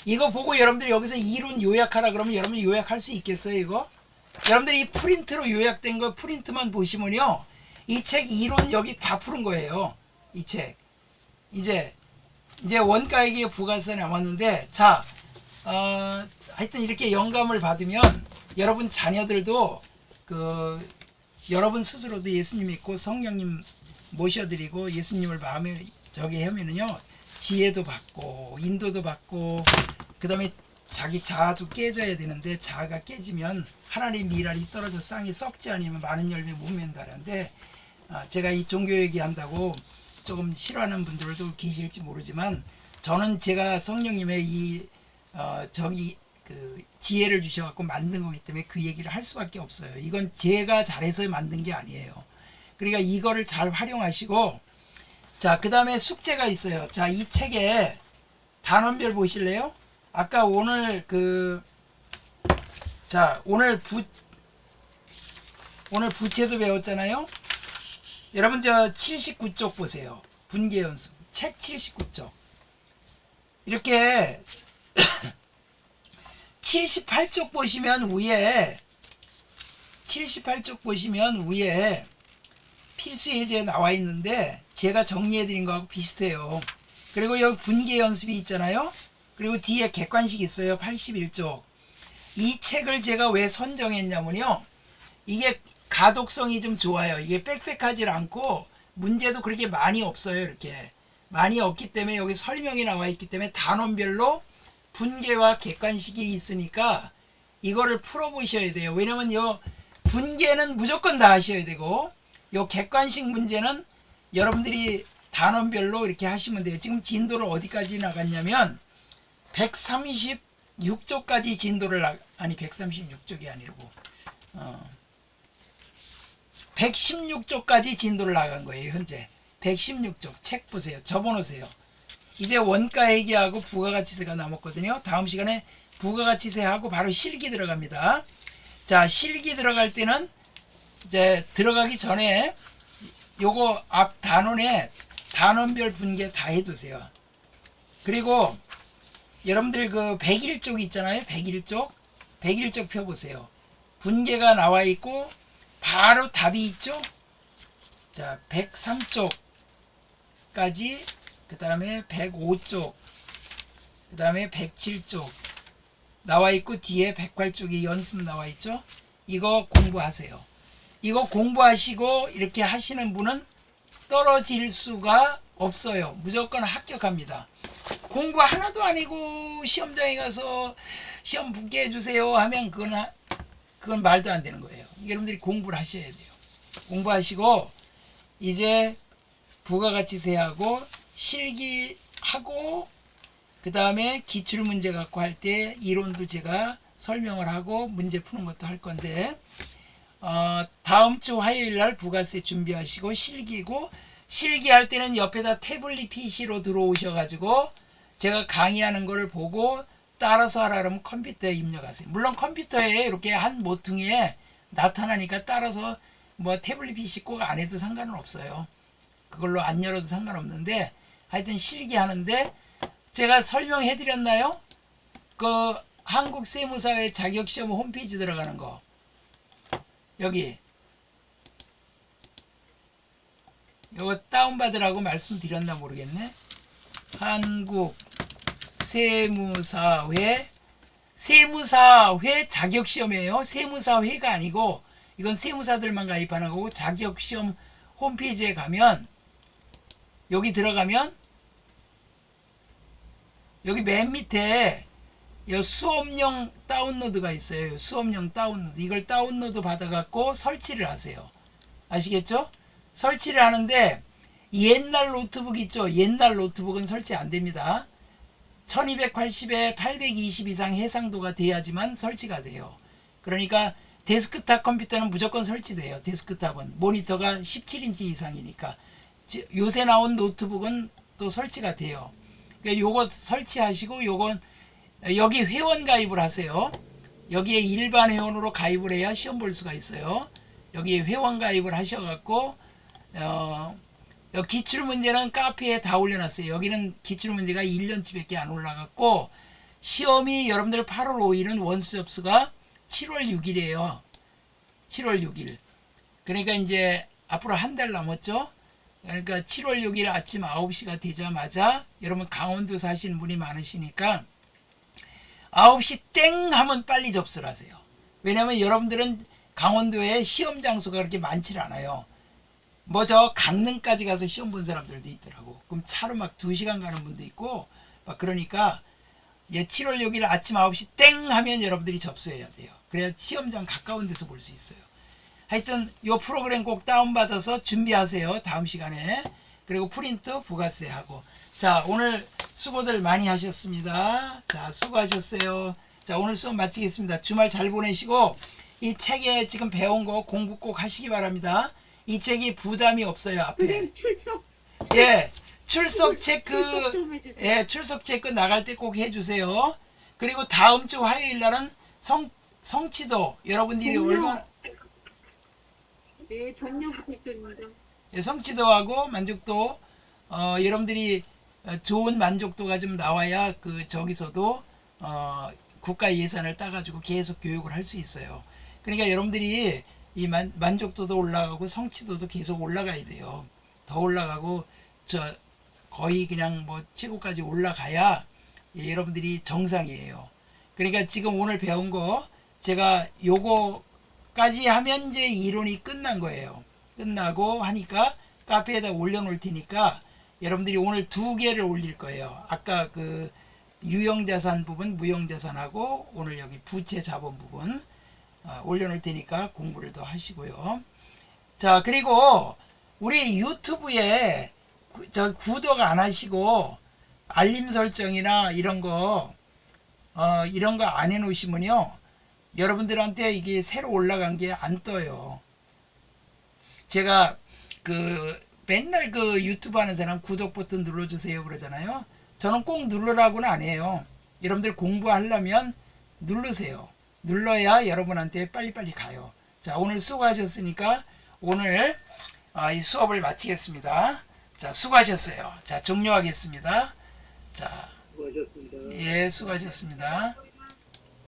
이거 보고 여러분들이 여기서 이론 요약하라 그러면 여러분이 요약할 수 있겠어요 이거? 여러분들이 이 프린트로 요약된 거 프린트만 보시면요 이 책 이론 여기 다 푸는 거예요. 이 책 이제 원가액의 부가세 남았는데 자 하여튼 이렇게 영감을 받으면 여러분 자녀들도 그 여러분 스스로도 예수님 믿고 성령님 모셔드리고 예수님을 마음에 저기 하면은요 지혜도 받고 인도도 받고 그 다음에 자기 자아도 깨져야 되는데 자아가 깨지면 하나님 미랄이 떨어져 쌍이 썩지 않으면 많은 열매 못 맺는다는데 제가 이 종교 얘기한다고 조금 싫어하는 분들도 계실지 모르지만 저는 제가 성령님의 이 저기 그 지혜를 주셔갖고 만든 거기 때문에 그 얘기를 할 수밖에 없어요. 이건 제가 잘해서 만든 게 아니에요. 그러니까 이거를 잘 활용하시고 자, 그 다음에 숙제가 있어요. 자, 이 책에 단원별 보실래요? 아까 오늘 오늘 부채도 배웠잖아요. 여러분 저 79쪽 보세요. 분계연수 책 79쪽 이렇게 78쪽 보시면 위에 78쪽 보시면 위에 필수 예제 나와 있는데 제가 정리해 드린 거하고 비슷해요. 그리고 여기 분계 연습이 있잖아요. 그리고 뒤에 객관식 있어요. 81쪽. 이 책을 제가 왜 선정했냐면요. 이게 가독성이 좀 좋아요. 이게 빽빽하지 않고 문제도 그렇게 많이 없어요. 이렇게 많이 없기 때문에 여기 설명이 나와 있기 때문에 단원별로 분계와 객관식이 있으니까 이거를 풀어 보셔야 돼요. 왜냐면 요 분계는 무조건 다 하셔야 되고 요 객관식 문제는 여러분들이 단원별로 이렇게 하시면 돼요. 지금 진도를 어디까지 나갔냐면 136쪽까지 진도를 아니 136쪽이 아니고 116쪽까지 진도를 나간 거예요. 현재 116쪽 책 보세요. 접어놓으세요. 이제 원가액이하고 부가가치세가 남았거든요. 다음 시간에 부가가치세하고 바로 실기 들어갑니다. 자, 실기 들어갈 때는 이제 들어가기 전에 요거 앞 단원에 단원별 분계 다 해두세요. 그리고 여러분들 그 101쪽 있잖아요. 101쪽 펴보세요. 분계가 나와 있고 바로 답이 있죠. 자, 103쪽까지 그 다음에 105쪽 그 다음에 107쪽 나와 있고 뒤에 108쪽이 연습 나와 있죠. 이거 공부하세요. 이거 공부하시고 이렇게 하시는 분은 떨어질 수가 없어요. 무조건 합격합니다. 공부 하나도 안 하고 시험장에 가서 시험 붙게 해주세요 하면 그건 말도 안 되는 거예요. 여러분들이 공부를 하셔야 돼요. 공부하시고 이제 부가가치세하고 실기하고 그 다음에 기출문제 갖고 할 때 이론도 제가 설명을 하고 문제 푸는 것도 할 건데 다음 주 화요일 날 부가세 준비하시고 실기고 실기할 때는 옆에다 태블릿 PC로 들어오셔가지고 제가 강의하는 거를 보고 따라서 하라 그러면 컴퓨터에 입력하세요. 물론 컴퓨터에 이렇게 한 모퉁이에 나타나니까 따라서 뭐 태블릿 PC 꼭 안 해도 상관은 없어요. 그걸로 안 열어도 상관없는데 하여튼 실기하는데 제가 설명해 드렸나요? 그 한국세무사회 자격시험 홈페이지 들어가는 거 여기 이거 다운받으라고 말씀드렸나 모르겠네. 한국세무사회 세무사회 자격시험이에요. 세무사회가 아니고 이건 세무사들만 가입하는 거고 자격시험 홈페이지에 가면 여기 들어가면 여기 맨 밑에 수업용 다운로드가 있어요. 수업용 다운로드. 이걸 다운로드 받아갖고 설치를 하세요. 아시겠죠? 설치를 하는데 옛날 노트북 있죠? 옛날 노트북은 설치 안 됩니다. 1280에 820 이상 해상도가 돼야지만 설치가 돼요. 그러니까 데스크탑 컴퓨터는 무조건 설치돼요. 데스크탑은 모니터가 17인치 이상이니까 요새 나온 노트북은 또 설치가 돼요. 그러니까 요거 설치하시고 요건 여기 회원 가입을 하세요. 여기에 일반 회원으로 가입을 해야 시험 볼 수가 있어요. 여기 회원 가입을 하셔갖고 기출문제는 카페에 다 올려놨어요. 여기는 기출문제가 1년치밖에 안 올라갔고 시험이 여러분들 8월 5일은 원수 접수가 7월 6일이에요. 7월 6일. 그러니까 이제 앞으로 한 달 남았죠. 그러니까 7월 6일 아침 9시가 되자마자 여러분 강원도 사시는 분이 많으시니까 9시 땡 하면 빨리 접수를 하세요. 왜냐면 여러분들은 강원도에 시험 장소가 그렇게 많지 않아요. 뭐 저 강릉까지 가서 시험 본 사람들도 있더라고. 그럼 차로 막 2시간 가는 분도 있고 막 그러니까 7월 6일 아침 9시 땡 하면 여러분들이 접수해야 돼요. 그래야 시험장 가까운 데서 볼 수 있어요. 하여튼 요 프로그램 꼭 다운받아서 준비하세요. 다음 시간에. 그리고 프린트 부가세 하고. 자, 오늘 수고들 많이 하셨습니다. 자, 수고하셨어요. 자, 오늘 수업 마치겠습니다. 주말 잘 보내시고 이 책에 지금 배운 거 공부 꼭 하시기 바랍니다. 이 책이 부담이 없어요. 앞에. 예. 출석 체크. 예, 출석 체크 나갈 때 꼭 해 주세요. 그리고 다음 주 화요일 날은 성취도 여러분들이 얼마나
네, 동료 부탁드립니다.
예, 성취도하고 만족도 여러분들이 좋은 만족도가 좀 나와야 저기서도 국가 예산을 따가지고 계속 교육을 할 수 있어요. 그러니까 여러분들이 이 만족도도 올라가고 성취도도 계속 올라가야 돼요. 더 올라가고 거의 그냥 뭐 최고까지 올라가야 여러분들이 정상이에요. 그러니까 지금 오늘 배운 거 제가 요거까지 하면 이제 이론이 끝난 거예요. 끝나고 하니까 카페에다 올려놓을 테니까 여러분들이 오늘 2개를 올릴 거예요. 아까 그 유형자산 부분, 무형자산하고 오늘 여기 부채 자본 부분 올려놓을 테니까 공부를 더 하시고요. 자, 그리고 우리 유튜브에 구독 안 하시고 알림 설정이나 이런 거 안 해놓으시면요 여러분들한테 이게 새로 올라간 게 안 떠요. 제가 맨날 유튜브 하는 사람 구독 버튼 눌러주세요 그러잖아요. 저는 꼭 누르라고는 안 해요. 여러분들 공부하려면 누르세요. 눌러야 여러분한테 빨리빨리 가요. 자, 오늘 수고하셨으니까 오늘 이 수업을 마치겠습니다. 자, 수고하셨어요. 자, 종료하겠습니다. 자,
수고하셨습니다.
예, 수고하셨습니다.